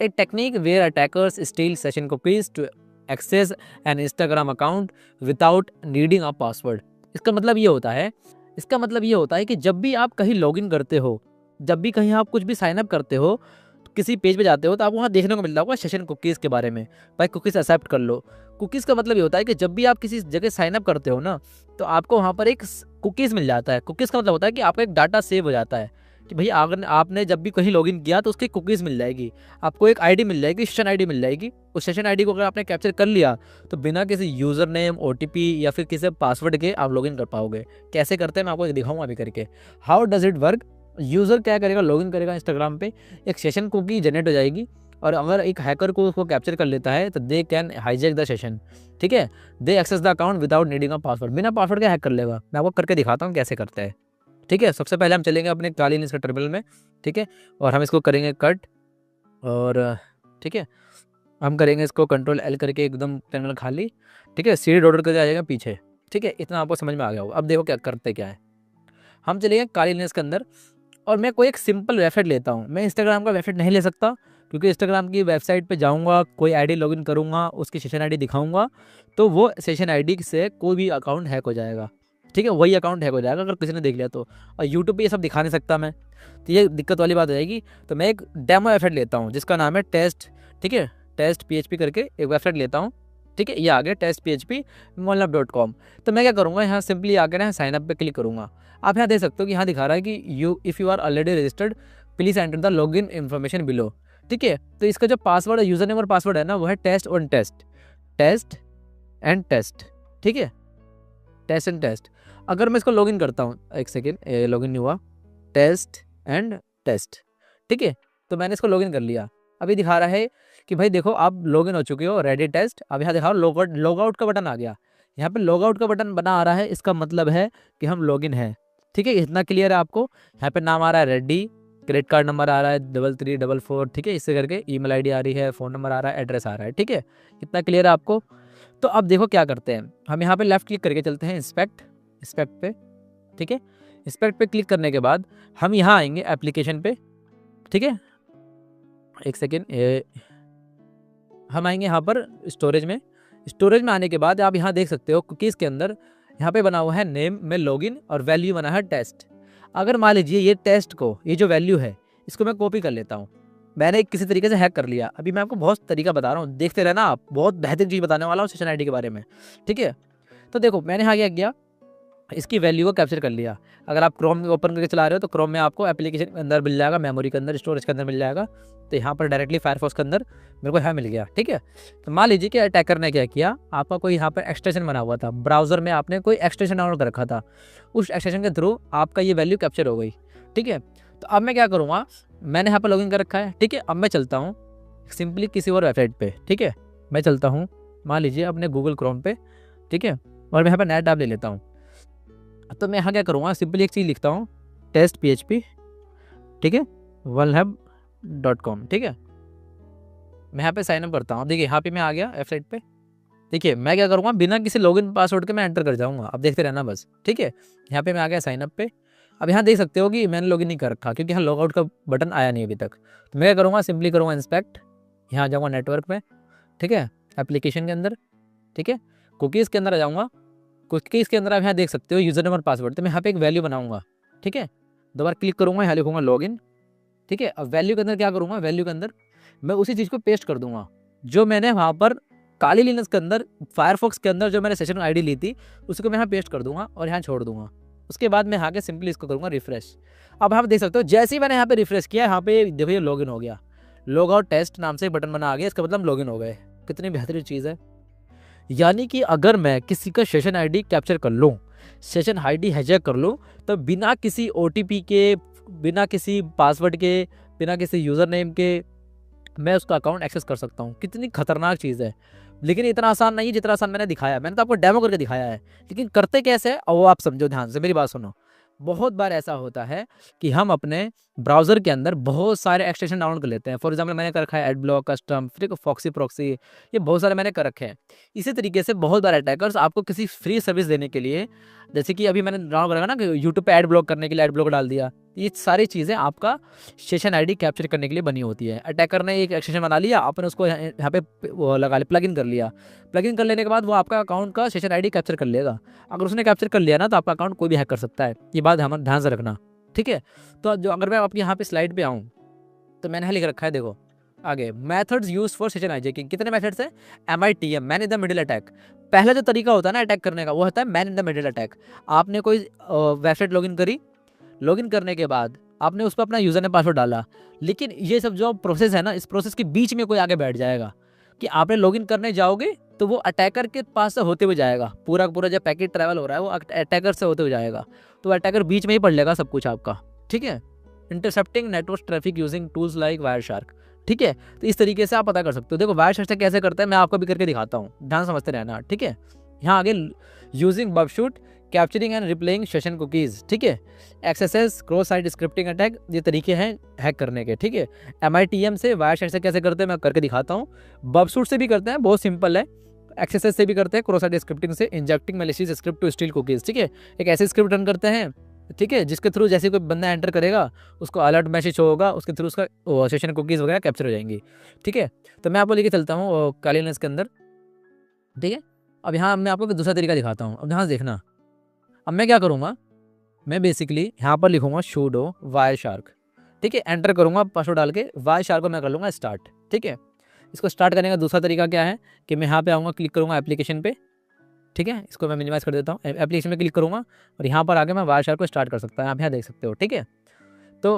A technique where attackers steal session cookies to access an Instagram account without needing a password. इसका मतलब ये होता है कि जब भी आप कहीं लॉगिन करते हो, जब भी कहीं आप कुछ भी साइन अप करते हो, तो किसी पेज पे जाते हो, तो आपको वहाँ देखने को मिलता होगा सेशन कुकीज़ के बारे में। भाई कुकीज़ एक्सेप्ट कर लो। कुकीज़ का मतलब ये होता है कि जब भी आप किसी जगह साइन अप करते हो ना, तो आपको वहाँ पर एक कुकीज़ मिल जाता है। कुकीज़ का मतलब होता है कि आपका एक डाटा सेव हो जाता है, कि भाई अगर आपने जब भी कहीं लॉगिन किया तो उसकी कुकीज़ मिल जाएगी, आपको एक आईडी मिल जाएगी, सेशन आईडी मिल जाएगी। उस सेशन आईडी को अगर आपने कैप्चर कर लिया, तो बिना किसी यूज़र नेम, ओटीपी या फिर किसी पासवर्ड के आप लॉगिन कर पाओगे। कैसे करते हैं मैं आपको दिखाऊंगा अभी करके। How does it work? User क्या करेगा, लॉगिन करेगा इंस्टाग्राम पे, एक सेशन कुकी जनरेट हो जाएगी, और अगर एक हैकर को उसको कैप्चर कर लेता है तो they can hijack the session. ठीक है, they access the account without needing a password. बिना पासवर्ड के हैक कर लेगा। मैं आपको करके दिखाता हूँ कैसे करते हैं। ठीक है, सबसे पहले हम चलेंगे अपने काली लिनक्स के टर्मिनल में। ठीक है, और हम इसको करेंगे कट, और ठीक है, हम करेंगे इसको कंट्रोल एल करके एकदम टर्मिनल खाली। ठीक है, सीडी डॉट करके आ जाएगा पीछे। ठीक है, इतना आपको समझ में आ गया होगा। अब देखो क्या करते क्या है। हम चलेंगे काली लिनक्स के अंदर, और मैं कोई एक सिंपल वेबसाइट लेता हूँ। मैं इंस्टाग्राम का वेबसाइट नहीं ले सकता, क्योंकि इंस्टाग्राम की वेबसाइट पे जाऊँगा, कोई आईडी लॉगिन करूँगा, उसकी सेशन आईडी दिखाऊँगा, तो वो सेशन आईडी से कोई भी अकाउंट हैक हो जाएगा। ठीक है, वही अकाउंट हैक हो जाएगा अगर किसी ने देख लिया तो। और यूट्यूब पे ये सब दिखा नहीं सकता मैं, तो ये दिक्कत वाली बात हो जाएगी। तो मैं एक डेमो वेबसाइट लेता हूँ जिसका नाम है टेस्ट। ठीक है, टेस्ट PHP करके एक वेबसाइट लेता हूँ। ठीक है, ये आ गया टेस्ट PHP molnup.com। तो मैं क्या करूँगा, यहाँ सिंपली आकर ना साइन अप पे क्लिक करूँगा। आप यहाँ देख सकते हो कि यहाँ दिखा रहा है कि if you are already registered please enter the login information below. ठीक है, तो इसका जो पासवर्ड है, यूज़र नेम और पासवर्ड है ना, वो है टेस्ट एंड टेस्ट। ठीक है, टेस्ट एंड टेस्ट। अगर मैं इसको लॉगिन करता हूँ, एक सेकेंड, लॉगिन नहीं हुआ, टेस्ट एंड टेस्ट। ठीक है, तो मैंने इसको लॉगिन कर लिया। अभी दिखा रहा है कि भाई देखो आप लॉगिन हो चुके हो, रेडी टेस्ट। अब यहाँ दिखाओ लॉग आउट का बटन आ गया। यहाँ पे लॉग आउट का बटन बना आ रहा है, इसका मतलब है कि हम लॉगिन हैं। ठीक है, इतना क्लियर है आपको। यहाँ पे नाम आ रहा है रेडी, क्रेडिट कार्ड नंबर आ रहा है 3344। ठीक है, इससे करके ईमेल आईडी आ रही है, फ़ोन नंबर आ रहा है, एड्रेस आ रहा है। ठीक है, इतना क्लियर है आपको। तो अब देखो क्या करते हैं, हम यहाँ पे लेफ्ट क्लिक करके चलते हैं इंस्पेक्ट पे। ठीक है, इंस्पेक्ट पे क्लिक करने के बाद हम यहाँ आएंगे एप्लीकेशन पे। ठीक है, एक सेकेंड, हम आएंगे यहाँ पर स्टोरेज में, स्टोरेज में आने के बाद आप यहाँ देख सकते हो कुकीज़ के अंदर यहाँ पे बना हुआ है नेम में लॉगिन और वैल्यू बना है टेस्ट। अगर मान लीजिए ये टेस्ट को, ये जो वैल्यू है इसको मैं कॉपी कर लेता हूँ, मैंने किसी तरीके से हैक कर लिया। अभी मैं आपको बहुत तरीका बता रहा हूँ, देखते रहना आप, बहुत बेहतरीन चीज़ बताने वाला हूँ सेशन आईडी के बारे में, ठीक है। तो देखो मैंने यहाँ क्या किया, इसकी वैल्यू को कैप्चर कर लिया। अगर आप क्रोम ओपन करके चला रहे हो तो क्रोम में आपको एप्लीकेशन के अंदर मिल जाएगा, मेमोरी के अंदर, स्टोरेज के अंदर मिल जाएगा। तो यहाँ पर डायरेक्टली फायरफॉक्स के अंदर मेरे को यहाँ मिल गया, ठीक है। तो मान लीजिए कि अटैकर ने क्या किया, आपका कोई यहाँ पर एक्सटेंशन बना हुआ था, ब्राउजर में आपने कोई एक्सटेंशन डाउनलोड कर रखा था, उस एक्सटेंशन के थ्रू आपका ये वैल्यू कैप्चर हो गई, ठीक है। तो अब मैं क्या करूँगा, मैंने यहाँ पर लॉगिन कर रखा है, ठीक है। अब मैं चलता हूँ सिंपली किसी और वेबसाइट पे, ठीक है। मैं चलता हूँ मान लीजिए अपने गूगल क्रोम पे, ठीक है, और मैं यहाँ पर नेट ऐप ले लेता हूँ। तो मैं यहाँ क्या करूँगा, सिंपली एक चीज़ लिखता हूँ, टेस्ट PHP, ठीक है, vulnhub.com, ठीक है। मैं यहाँ पे साइन अप करता हूँ। देखिए यहाँ पे मैं आ गया वेबसाइट पे, देखिए मैं क्या करूँगा, बिना किसी लॉगिन पासवर्ड के मैं एंटर कर जाऊँगा। अब देखते रहना बस, ठीक है। यहाँ पे मैं आ गया साइन अप पे। अब यहाँ देख सकते हो कि मैंने लॉगिन नहीं कर रखा क्योंकि यहाँ लॉगआउट का बटन आया नहीं अभी तक। तो मैं क्या करूँगा, सिंपली करूँगा इंस्पेक्ट, यहाँ जाऊँगा नेटवर्क में, ठीक है, एप्लीकेशन के अंदर, ठीक है, कुकीज़ के अंदर आ जाऊँगा। कुकीज़ के अंदर आप यहाँ देख सकते हो यूज़र नेम और पासवर्ड। तो मैं यहाँ पे एक वैल्यू बनाऊँगा, ठीक है, दोबारा क्लिक करूँगा, यहाँ लिखूँगा लॉगिन, ठीक है। अब वैल्यू के अंदर क्या करूँगा, वैल्यू के अंदर मैं उसी चीज़ को पेस्ट कर दूँगा जो मैंने वहाँ पर काली लिनक्स के अंदर, फायरफॉक्स के अंदर जो मैंने सेशन आईडी ली थी उसको मैं यहाँ पेस्ट कर दूँगा और यहाँ छोड़ दूँगा। उसके बाद मैं यहाँ के सिंपली इसको करूँगा रिफ्रेश। अब आप देख सकते हो जैसे ही मैंने यहाँ पे रिफ्रेश किया, यहाँ पे देखो ये लॉगिन हो गया, लॉग आउट टेस्ट नाम से बटन बना आ गया, इसका मतलब लॉगिन हो गए। कितनी बेहतरीन चीज़ है। यानी कि अगर मैं किसी का सेशन आईडी कैप्चर कर लूँ, सेशन आईडी हैजैक कर लूँ, तो बिना किसी OTP के, बिना किसी पासवर्ड के, बिना किसी यूज़र नेम के मैं उसका अकाउंट एक्सेस कर सकता हूँ। कितनी खतरनाक चीज़ है। लेकिन इतना आसान नहीं है जितना आसान मैंने दिखाया। मैंने तो आपको डेमो करके दिखाया है, लेकिन करते कैसे है और वो आप समझो, ध्यान से मेरी बात सुनो। बहुत बार ऐसा होता है कि हम अपने ब्राउज़र के अंदर बहुत सारे एक्सटेंशन डाउनलोड कर लेते हैं। फॉर एग्जांपल मैंने कर रखा है एडब्लॉक, कस्टम, फिर फॉक्सी प्रॉक्सी, ये बहुत सारे मैंने कर रखे हैं। इसी तरीके से बहुत बार अटैकर्स आपको किसी फ्री सर्विस देने के लिए, जैसे कि अभी मैंने डाउनलोड करा ना कि यूट्यूब पे एड ब्लॉक करने के लिए एड ब्लॉक डाल दिया, ये सारी चीज़ें आपका सेशन आईडी कैप्चर करने के लिए बनी होती है। अटैकर ने एक एक्सटेंशन बना लिया, आपने उसको यहाँ पे वो लगा लिया, प्लगइन कर लिया। प्लगइन कर लेने के बाद वो आपका अकाउंट का सेशन आईडी कैप्चर कर लेगा। अगर उसने कैप्चर कर लिया ना तो आपका अकाउंट कोई भी हैक कर सकता है। ये बात हम ध्यान से रखना, ठीक है। तो जो अगर मैं आपके यहाँ पे स्लाइड पे आऊँ तो मैंने लिख रखा है, देखो आगे, methods use for session hijacking. कितने मेथड्स हैं? MITM, man in the middle attack. पहला जो तरीका होता है ना अटैक करने का, वो होता है man in the middle attack. आपने कोई वेबसाइट लॉगिन करी, लॉगिन करने के बाद आपने उस पर अपना यूज़र नेम पासवर्ड डाला, लेकिन ये सब जो प्रोसेस है ना, इस प्रोसेस के बीच में कोई आगे बैठ जाएगा कि आपने लॉगिन करने जाओगे तो वो अटैकर के पास से होते हुए जाएगा। पूरा पूरा जब पैकेट ट्रैवल हो रहा है वो अटैकर से होते हुए जाएगा, तो अटैकर बीच में ही पढ़ लेगा सब कुछ आपका, ठीक है। Intercepting network traffic using tools like Wireshark, ठीक है। तो इस तरीके से आप पता कर सकते हो। देखो वायरशार्क से कैसे करते हैं मैं आपको भी करके दिखाता हूँ, ध्यान समझते रहना, ठीक है। यहाँ आगे using Burp Suite, capturing and replaying session cookies, ठीक है। XSS, cross site scripting attack, ये तरीके हैं हैक करने के, ठीक है। MITM से, वायरशार्क से कैसे करते हैं मैं करके दिखाता हूँ। बबशूट से भी करते हैं, बहुत सिंपल है। XSS से भी करते हैं, क्रॉस साइट स्क्रिप्टिंग से, injecting malicious script to steal cookies, ठीक है। एक ऐसी स्क्रिप्ट रन करते हैं, ठीक है, जिसके थ्रू जैसे कोई बंदा एंटर करेगा उसको अलर्ट मैसेज होगा, उसके थ्रू उसका सेशन कुकीज़ वगैरह कैप्चर हो जाएंगी, ठीक है। तो मैं आपको लेके चलता हूँ काली लिनक्स के अंदर, ठीक है। अब यहाँ मैं आपको दूसरा तरीका दिखाता हूँ। अब ध्यान देखना, अब मैं क्या करूँगा, मैं बेसिकली यहाँ पर लिखूँगा sudo वायरशार्क, ठीक है। एंटर करूँगा पासवर्ड डाल के, वायरशार्क को मैं कर लूँगा स्टार्ट, ठीक है। इसको स्टार्ट करने का दूसरा तरीका क्या है कि मैं यहाँ पे आऊँगा, क्लिक करूँगा एप्लीकेशन पे, ठीक है। इसको मैं मिनिमाइज़ कर देता हूँ, एप्लीकेशन में क्लिक करूँगा और यहाँ पर आके मैं वायरशार्क को स्टार्ट कर सकता हूँ। आप यहाँ देख सकते हो, ठीक है। तो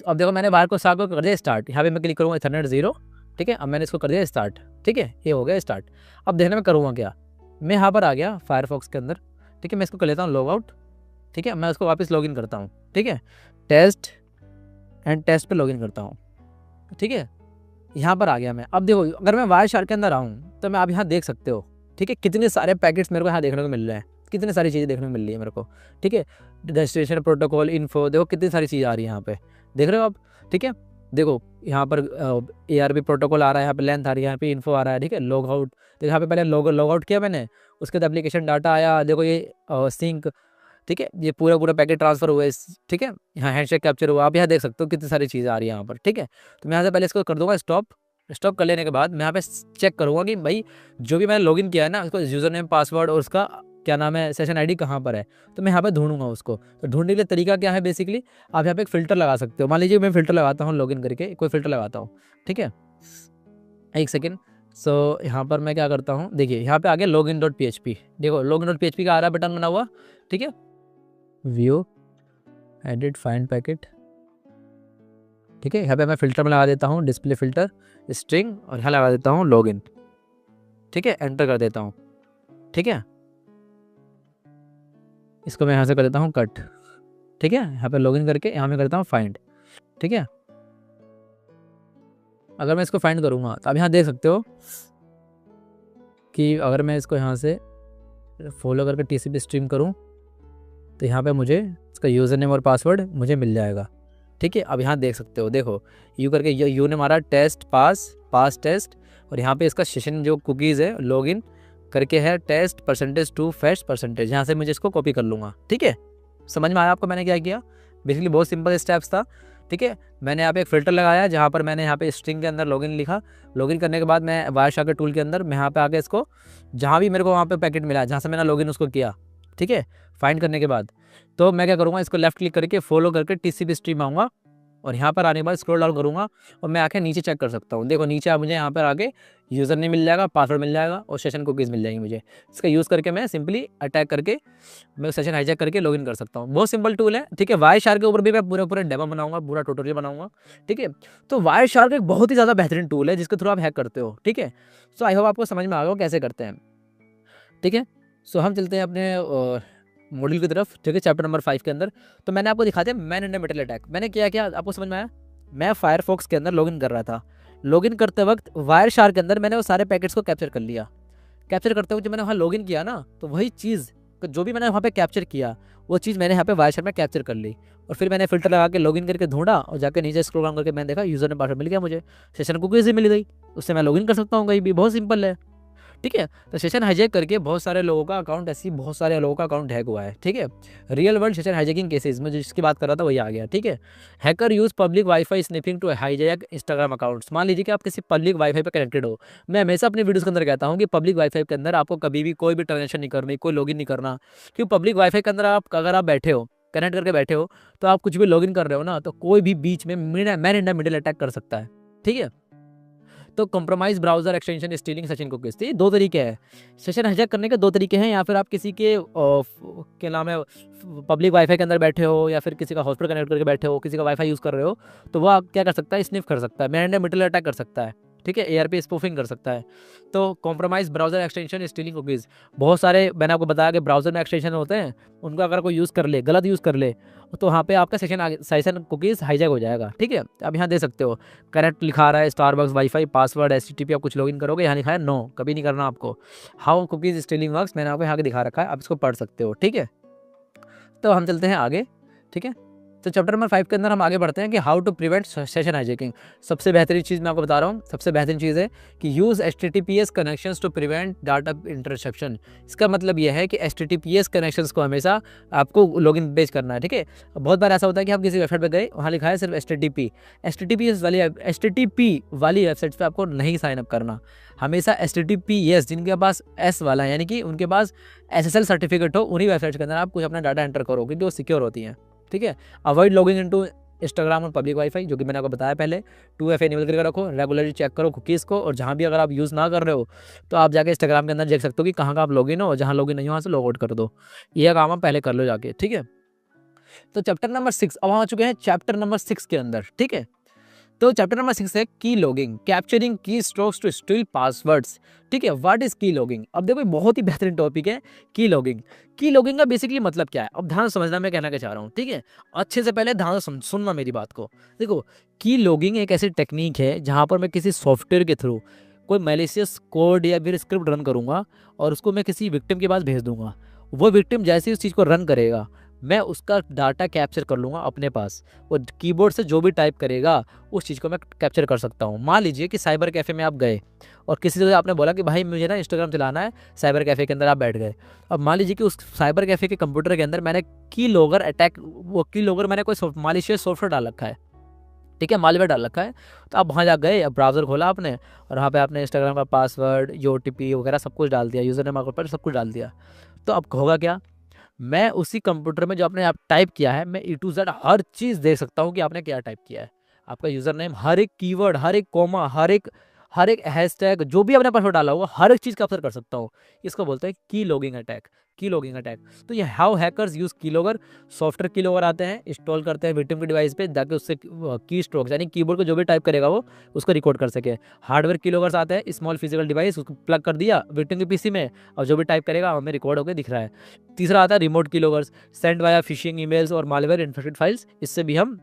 अब देखो मैंने वायरशार्क को कर दिया स्टार्ट, यहाँ पे मैं क्लिक करूँगा इथरनेट 0, ठीक है। अब मैंने इसको कर दिया स्टार्ट, ठीक है, ये हो गया स्टार्ट। अब देखने में करूँगा क्या, मैं यहाँ पर आ गया फायरफॉक्स के अंदर, ठीक है। मैं इसको कर लेता हूँ लॉग आउट, ठीक है। मैं उसको वापस लॉगिन करता हूँ, ठीक है। टेस्ट एंड टेस्ट पे लॉगिन करता हूँ, ठीक है। यहाँ पर आ गया मैं। अब देखो अगर मैं वायरशार्क के अंदर आऊँ तो मैं आप यहाँ देख सकते हो, ठीक है, कितने सारे पैकेट्स मेरे को यहाँ देखने को मिल रहे हैं, कितनी सारी चीज़ें देखने को मिल रही है मेरे को, ठीक है। डेस्टिनेशन प्रोटोकॉल इन्फो, देखो कितनी सारी चीज़ आ रही है यहाँ पे, देख रहे हो आप, ठीक है। देखो यहाँ पर ARP प्रोटोकॉल आ रहा है, यहाँ पे लेंथ आ रही है, यहाँ पे इन्फो आ रहा है, ठीक है। लॉग आउट, देखो यहाँ पे पहले लॉग आउट किया मैंने, उसके बाद एप्लीकेशन डाटा आया, देखो ये सिंक, ठीक है, ये पूरा पैकेट ट्रांसफर हुआ है, ठीक है। यहाँ हैंडशेक कैप्चर हुआ, आप यहाँ देख सकते हो कितनी सारी चीज़ें आ रही है यहाँ पर, ठीक है। तो मैं यहाँ से पहले इसको कर दूंगा स्टॉप, स्टॉप कर लेने के बाद मैं यहाँ पे चेक करूँगा कि भाई जो भी मैंने लॉगिन किया है ना, उसको यूज़र नेम, पासवर्ड और उसका क्या नाम है, सेशन आईडी कहाँ पर है, तो मैं यहाँ पे ढूंढूंगा उसको। तो ढूंढने के लिए तरीका क्या है, बेसिकली आप यहाँ पे एक फ़िल्टर लगा सकते हो। मान लीजिए मैं फ़िल्टर लगाता हूँ, लॉगिन करके कोई फ़िल्टर लगाता हूँ, ठीक है, एक सेकेंड। सो यहाँ पर मैं क्या करता हूँ, देखिए यहाँ पे आ गया login.php, देखो login.php का आ रहा है बटन बना हुआ, ठीक है, व्यू एडिट फाइंड पैकेट, ठीक है। यहाँ पे मैं फ़िल्टर में लगा देता हूँ डिस्प्ले फ़िल्टर स्ट्रिंग, और यहाँ लगा देता हूँ लॉगिन, ठीक है, एंटर कर देता हूँ, ठीक है। इसको मैं यहाँ से कर देता हूँ कट, ठीक है। यहाँ पे लॉगिन करके यहाँ में करता हूँ फाइंड, ठीक है। अगर मैं इसको फाइंड करूँगा तो आप यहाँ देख सकते हो कि अगर मैं इसको यहाँ से फॉलो करके TCP स्ट्रीम करूँ तो यहाँ पे मुझे इसका यूज़र नेम और पासवर्ड मुझे मिल जाएगा, ठीक है। अब यहाँ देख सकते हो, देखो यू करके यू ने मारा टेस्ट पास टेस्ट, और यहाँ पे इसका सेशन जो कुकीज़ है लॉगिन करके है टेस्ट %2 फेस्ट %, यहाँ से मुझे इसको कॉपी कर लूँगा, ठीक है। समझ में आया आपको मैंने क्या किया? बेसिकली बहुत सिंपल स्टेप्स था, ठीक है। मैंने यहाँ पे एक फ़िल्टर लगाया जहाँ पर मैंने यहाँ पे स्ट्रिंग के अंदर लॉगिन लिखा, लॉगिन करने के बाद मैं वायरशार्क टूल के अंदर मैं यहाँ पे आके इसको जहाँ भी मेरे को वहाँ पे पैकेट मिला जहाँ से मैंने लॉगिन उसको किया, ठीक है, फाइंड करने के बाद तो मैं क्या करूँगा, इसको लेफ्ट क्लिक करके फॉलो करके TCP स्ट्रीम आऊँगा, और यहाँ पर आने के बाद स्क्रॉल डाउन करूँगा और मैं आके नीचे चेक कर सकता हूँ। देखो नीचे मुझे यहाँ पर आके यूज़र नेम मिल जाएगा, पासवर्ड मिल जाएगा और सेशन कुकीज़ मिल जाएंगी मुझे। इसका यूज़ करके मैं सिंपली अटैक करके मैं सेशन हाईजैक करके लॉगिन कर सकता हूँ। बहुत सिंपल टूल है, ठीक है। वायरशार्क के ऊपर भी मैं पूरे डेमो बनाऊंगा, पूरा ट्यूटोरियल बनाऊंगा, ठीक है। तो वायरशार्क एक बहुत ही ज़्यादा बेहतरीन टूल है जिसके थ्रू आप हैक करते हो, ठीक है। सो आई होप आपको समझ में आ गया कैसे करते हैं, ठीक है। सो हम चलते हैं अपने मॉड्यूल की तरफ, ठीक है, चैप्टर नंबर 5 के अंदर। तो मैंने आपको दिखा दिया man in the middle attack. मैंने किया क्या आपको समझ में आया? मैं फायरफॉक्स के अंदर लॉगिन कर रहा था, लॉगिन करते वक्त वायरशार्क के अंदर मैंने वो सारे पैकेट्स को कैप्चर कर लिया। कैप्चर करते वक्त जब मैंने वहाँ लॉगिन किया ना, तो वही चीज़ जो भी मैंने वहाँ पे कैप्चर किया वो चीज़ मैंने यहाँ पे वायरशार्क में कैप्चर कर ली, और फिर मैंने फ़िल्टर लगा के लॉगिन करके ढूंढा और जाकर नीचे स्क्रॉल डाउन करके मैंने देखा यूज़र ने पासवर्ड मिल गया, मुझे सेशन कुकीज़ भी मिल गई, उससे मैं लॉगिन कर सकता हूँ कहीं भी। बहुत सिंपल है, ठीक है। तो सेशन हाईजैक करके बहुत सारे लोगों का अकाउंट, ऐसी बहुत सारे लोगों का अकाउंट हैक हुआ है, ठीक है। Real world session hijacking cases में जिसकी बात कर रहा था वही आ गया, ठीक है। Hacker use public WiFi sniffing to hijack Instagram accounts. मान लीजिए कि आप किसी पब्लिक वाईफाई पर कनेक्टेड हो। मैं हमेशा अपने वीडियोस के अंदर कहता हूँ कि पब्लिक वाईफाई के अंदर आपको कभी भी कोई भी ट्रांजेक्शन नहीं करनी, कोई लॉगिन नहीं करना, क्योंकि पब्लिक वाईफाई के अंदर आप अगर आप बैठे हो, कनेक्ट करके बैठे हो, तो आप कुछ भी लॉगिन कर रहे हो ना, तो कोई भी बीच में man in the middle attack कर सकता है, ठीक है। तो compromise browser extension stealing session cookies, तो ये दो तरीके हैं। सेशन हाईजैक करने के दो तरीके हैं, या फिर आप किसी के क्या नाम है पब्लिक वाईफाई के अंदर बैठे हो, या फिर किसी का हॉटस्पॉट कनेक्ट करके बैठे हो, किसी का वाईफाई यूज़ कर रहे हो, तो वो आप क्या कर सकता है, स्निफ कर सकता है, man in the middle attack कर सकता है, ठीक है। ARP स्पूफिंग कर सकता है। तो compromise browser extension stealing cookies, बहुत सारे मैंने आपको बताया कि ब्राउजर में एक्सटेंशन होते हैं, उनको अगर कोई यूज़ कर ले, गलत यूज़ कर ले, तो वहाँ पे आपका सेशन कुकीज़ हाईजैक हो जाएगा, ठीक है। अब यहाँ दे सकते हो कनेक्ट लिखा रहा है, स्टारबक्स वाईफाई पासवर्ड HTTP, आप कुछ लॉगिन करोगे, यहाँ लिखा है नो, कभी नहीं करना आपको। हाउ कुकीज़ स्टीलिंग वर्क्स मैंने आपको यहाँ के दिखा रखा है, आप इसको पढ़ सकते हो, ठीक है। तो हम चलते हैं आगे, ठीक है। तो चैप्टर नंबर 5 के अंदर हम आगे बढ़ते हैं कि how to prevent session hijacking. सबसे बेहतरीन चीज़ मैं आपको बता रहा हूँ, सबसे बेहतरीन चीज़ है कि use HTTPS connections to prevent data interception. इसका मतलब यह है कि HTTPS कनेक्शंस को हमेशा आपको लॉगिन पेज करना है, ठीक है। बहुत बार ऐसा होता है कि आप किसी वेबसाइट पर गए, वहाँ लिखा है सिर्फ HTTP वाली वेबसाइट पर आपको नहीं साइन अप करना। हमेशा HTTPS जिनके पास S वाला है, यानी कि उनके पास SSL सर्टिफिकेट हो, उन्हीं वेबसाइट के अंदर आप कुछ अपना डाटा एंटर करो, क्योंकि वो सिक्योर होती हैं, ठीक है। अवॉइड लॉगिंग इनटू इंस्टाग्राम और पब्लिक वाईफाई, जो कि मैंने आपको बताया पहले। 2FA इनेबल करके रखो, रेगुलरली चेक करो कुकीज़ को, और जहाँ भी अगर आप यूज़ ना कर रहे हो तो आप जाके इंस्टाग्राम के अंदर देख सकते हो कि कहाँ आप लॉगिन हो, और जहाँ लॉगिन नहीं हो वहाँ से लॉग आउट कर दो। ये काम आप पहले कर लो जाके, ठीक है। तो चैप्टर नंबर 6 अब हम आ चुके हैं चैप्टर नंबर 6 के अंदर, ठीक है। तो चैप्टर नंबर 6 है की लॉगिंग, कैप्चरिंग की स्ट्रोक्स टू स्टील पासवर्ड्स, ठीक है। व्हाट इज की लॉगिंग? अब देखो बहुत ही बेहतरीन टॉपिक है की लॉगिंग। की लॉगिंग का बेसिकली मतलब क्या है, अब ध्यान समझना मैं कहना क्या चाह रहा हूँ, ठीक है। अच्छे से पहले ध्यान से सुनना मेरी बात को। देखो की लॉगिंग एक ऐसी टेक्निक है जहाँ पर मैं किसी सॉफ्टवेयर के थ्रू कोई मैलिशियस कोड या फिर स्क्रिप्ट रन करूँगा, और उसको मैं किसी विक्टिम के पास भेज दूंगा। वो विक्टिम जैसे उस चीज़ को रन करेगा, मैं उसका डाटा कैप्चर कर लूँगा अपने पास, और कीबोर्ड से जो भी टाइप करेगा उस चीज़ को मैं कैप्चर कर सकता हूँ। मान लीजिए कि साइबर कैफ़े में आप गए और किसी से आपने बोला कि भाई मुझे ना इंस्टाग्राम चलाना है, साइबर कैफ़े के अंदर आप बैठ गए। अब मान लीजिए कि उस साइबर कैफ़े के कंप्यूटर के अंदर मैंने की लॉगर अटैक, वो की लॉगर मैंने कोई मालिशियस सॉफ्टवेयर डाल रखा है, ठीक है, मालवेयर डाल रखा है। तो आप वहाँ जा गए, अब ब्राउज़र खोला आपने और वहाँ पे आपने इंस्टाग्राम का पासवर्ड, OTP वगैरह सब कुछ डाल दिया, यूज़र नेम पासवर्ड सब कुछ डाल दिया। तो अब होगा क्या, मैं उसी कंप्यूटर में जो आपने आप टाइप किया है, मैं A to Z हर चीज़ देख सकता हूँ कि आपने क्या टाइप किया है। आपका यूज़र नेम, हर एक कीवर्ड, हर एक कॉमा, हर एक हैशटैग, जो भी आपने पासवर्ड डाला होगा, हर एक चीज़ कैप्चर कर सकता हूँ। इसको बोलते हैं की लॉगिंग अटैक, की लॉगिंग अटैक। तो ये हाउ हैकर्स यूज़ की लॉगर। सॉफ्टवेयर की लॉगर आते हैं, इंस्टॉल करते हैं विक्टिम के डिवाइस पे, ताकि उससे की स्ट्रोक्स यानी कीबोर्ड को जो भी टाइप करेगा वो उसको रिकॉर्ड कर सके। हार्डवेयर की लॉगर्स आते हैं, स्मॉल फिजिकल डिवाइस, उसको प्लग कर दिया विक्टिम के पीसी में और जो भी टाइप करेगा हमें रिकॉर्ड होकर दिख रहा है। तीसरा आता है रिमोट की loggers, send via fishing emails और मालवेयर इन्फेक्टेड फाइल्स, इससे भी हम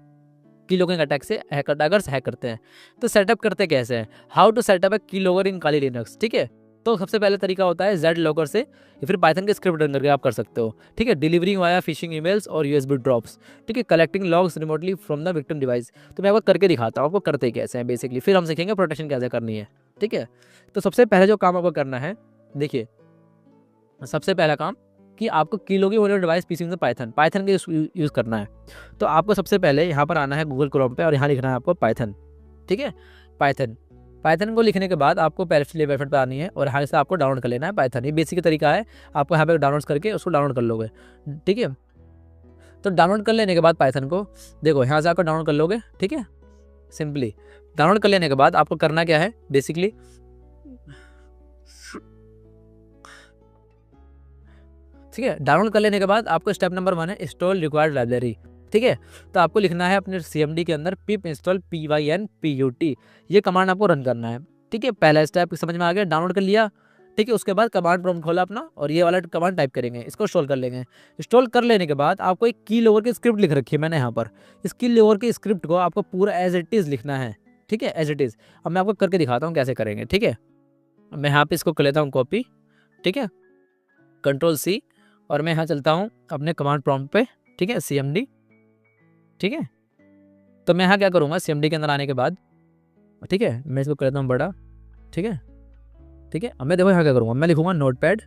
की लॉगिंग अटैक से अटैकर्स हैक करते हैं। तो सेटअप करते कैसे हैं, हाउ टू सेटअप ए की लॉगर इन काली लिनक्स। ठीक है, तो सबसे पहले तरीका होता है जेड लॉगर से या फिर पाइथन के स्क्रिप्ट रन करके आप कर सकते हो। ठीक है, डिलीवरिंग वाया फिशिंग ईमेल्स और USB ड्रॉप्स। ठीक है, collecting logs remotely from the victim device. तो मैं आपको करके दिखाता हूँ आपको करते कैसे हैं बेसिकली, फिर हम सीखेंगे प्रोटेक्शन कैसे करनी है। ठीक है, तो सबसे पहले जो काम आपको करना है, देखिए सबसे पहला काम कि आपको की लॉगिंग वाले डिवाइस पीसी में पाइथन के यूज़ करना है। तो आपको सबसे पहले यहाँ पर आना है गूगल क्रोम पे और यहाँ लिखना है आपको पाइथन। ठीक है, पाइथन को लिखने के बाद आपको पहले वेबसाइट पर आनी है और यहाँ से आपको डाउनलोड कर लेना है पाइथन। ये बेसिक तरीका है, आपको यहाँ पे डाउनलोड करके उसको डाउनलोड कर लोगे। ठीक है, तो डाउनलोड कर लेने के बाद पाइथन को देखो यहाँ से आपको डाउनलोड कर लोगे। ठीक है, सिंपली डाउनलोड कर लेने के बाद आपको करना क्या है बेसिकली, ठीक है, डाउनलोड कर लेने के बाद आपको स्टेप नंबर 1 है इंस्टॉल रिक्वायर्ड लाइब्रेरी। ठीक है, तो आपको लिखना है अपने CMD के अंदर पिप इंस्टॉल PYNPUT, ये कमांड आपको रन करना है। ठीक है, पहला स्टेप समझ में आ गया, डाउनलोड कर लिया। ठीक है, उसके बाद कमांड प्रॉम्प्ट खोला अपना और ये वाला कमांड टाइप करेंगे, इसको इंस्टॉल कर लेंगे। इंस्टॉल कर लेने के बाद आपको एक की लॉगर की स्क्रिप्ट लिख रखी है मैंने यहाँ पर, इस की लॉगर की स्क्रिप्ट को आपको पूरा एज इट इज़ लिखना है। ठीक है, एज इट इज़। अब मैं आपको करके दिखाता हूँ कैसे करेंगे। ठीक है, मैं यहाँ पे इसको कर लेता हूँ कॉपी। ठीक है, Ctrl+C और मैं यहाँ चलता हूँ अपने कमांड प्रॉम्प्ट पे। ठीक है, CMD। ठीक है, तो मैं यहाँ क्या करूँगा, CMD के अंदर आने के बाद, ठीक है, मैं इसको कर देता हूँ बड़ा। ठीक है, अब मैं देखो यहाँ क्या करूँगा, मैं लिखूँगा नोटपैड।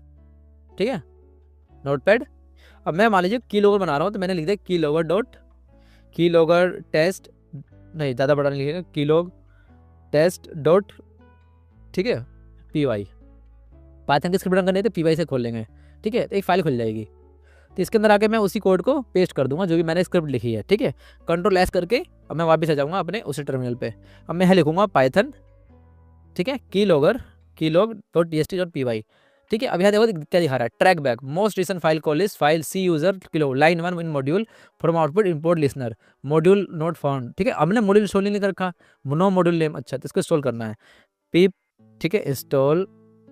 ठीक है, नोटपैड। अब मैं मान लीजिए की लॉगर बना रहा हूँ, तो मैंने लिख दिया की लॉगर टेस्ट, नहीं ज़्यादा बड़ा नहीं लिखेगा, की लॉग टेस्ट डॉट, ठीक है, PY। पाइथन की स्क्रिप्ट रन करनी है तो PY से खोल लेंगे। ठीक है, तो एक फाइल खुल जाएगी, तो इसके अंदर आके मैं उसी कोड को पेस्ट कर दूंगा जो भी मैंने स्क्रिप्ट लिखी है। ठीक है, Ctrl+S करके अब मैं वापस आ जाऊंगा अपने उसी टर्मिनल पे। अब मैं लिखूंगा पाइथन, ठीक है, keylog.txt.py। ठीक है, अब यहाँ देखो क्या दिखा रहा है, track back most recent file call is file C user kilo line 1 in module from output import listener module not found. ठीक है, हमने मॉड्यूल इंस्टॉल नहीं कर रखा, नो मॉड्यूल नेम। अच्छा, तो इसको इंस्टॉल करना है पिप। ठीक है, इंस्टॉल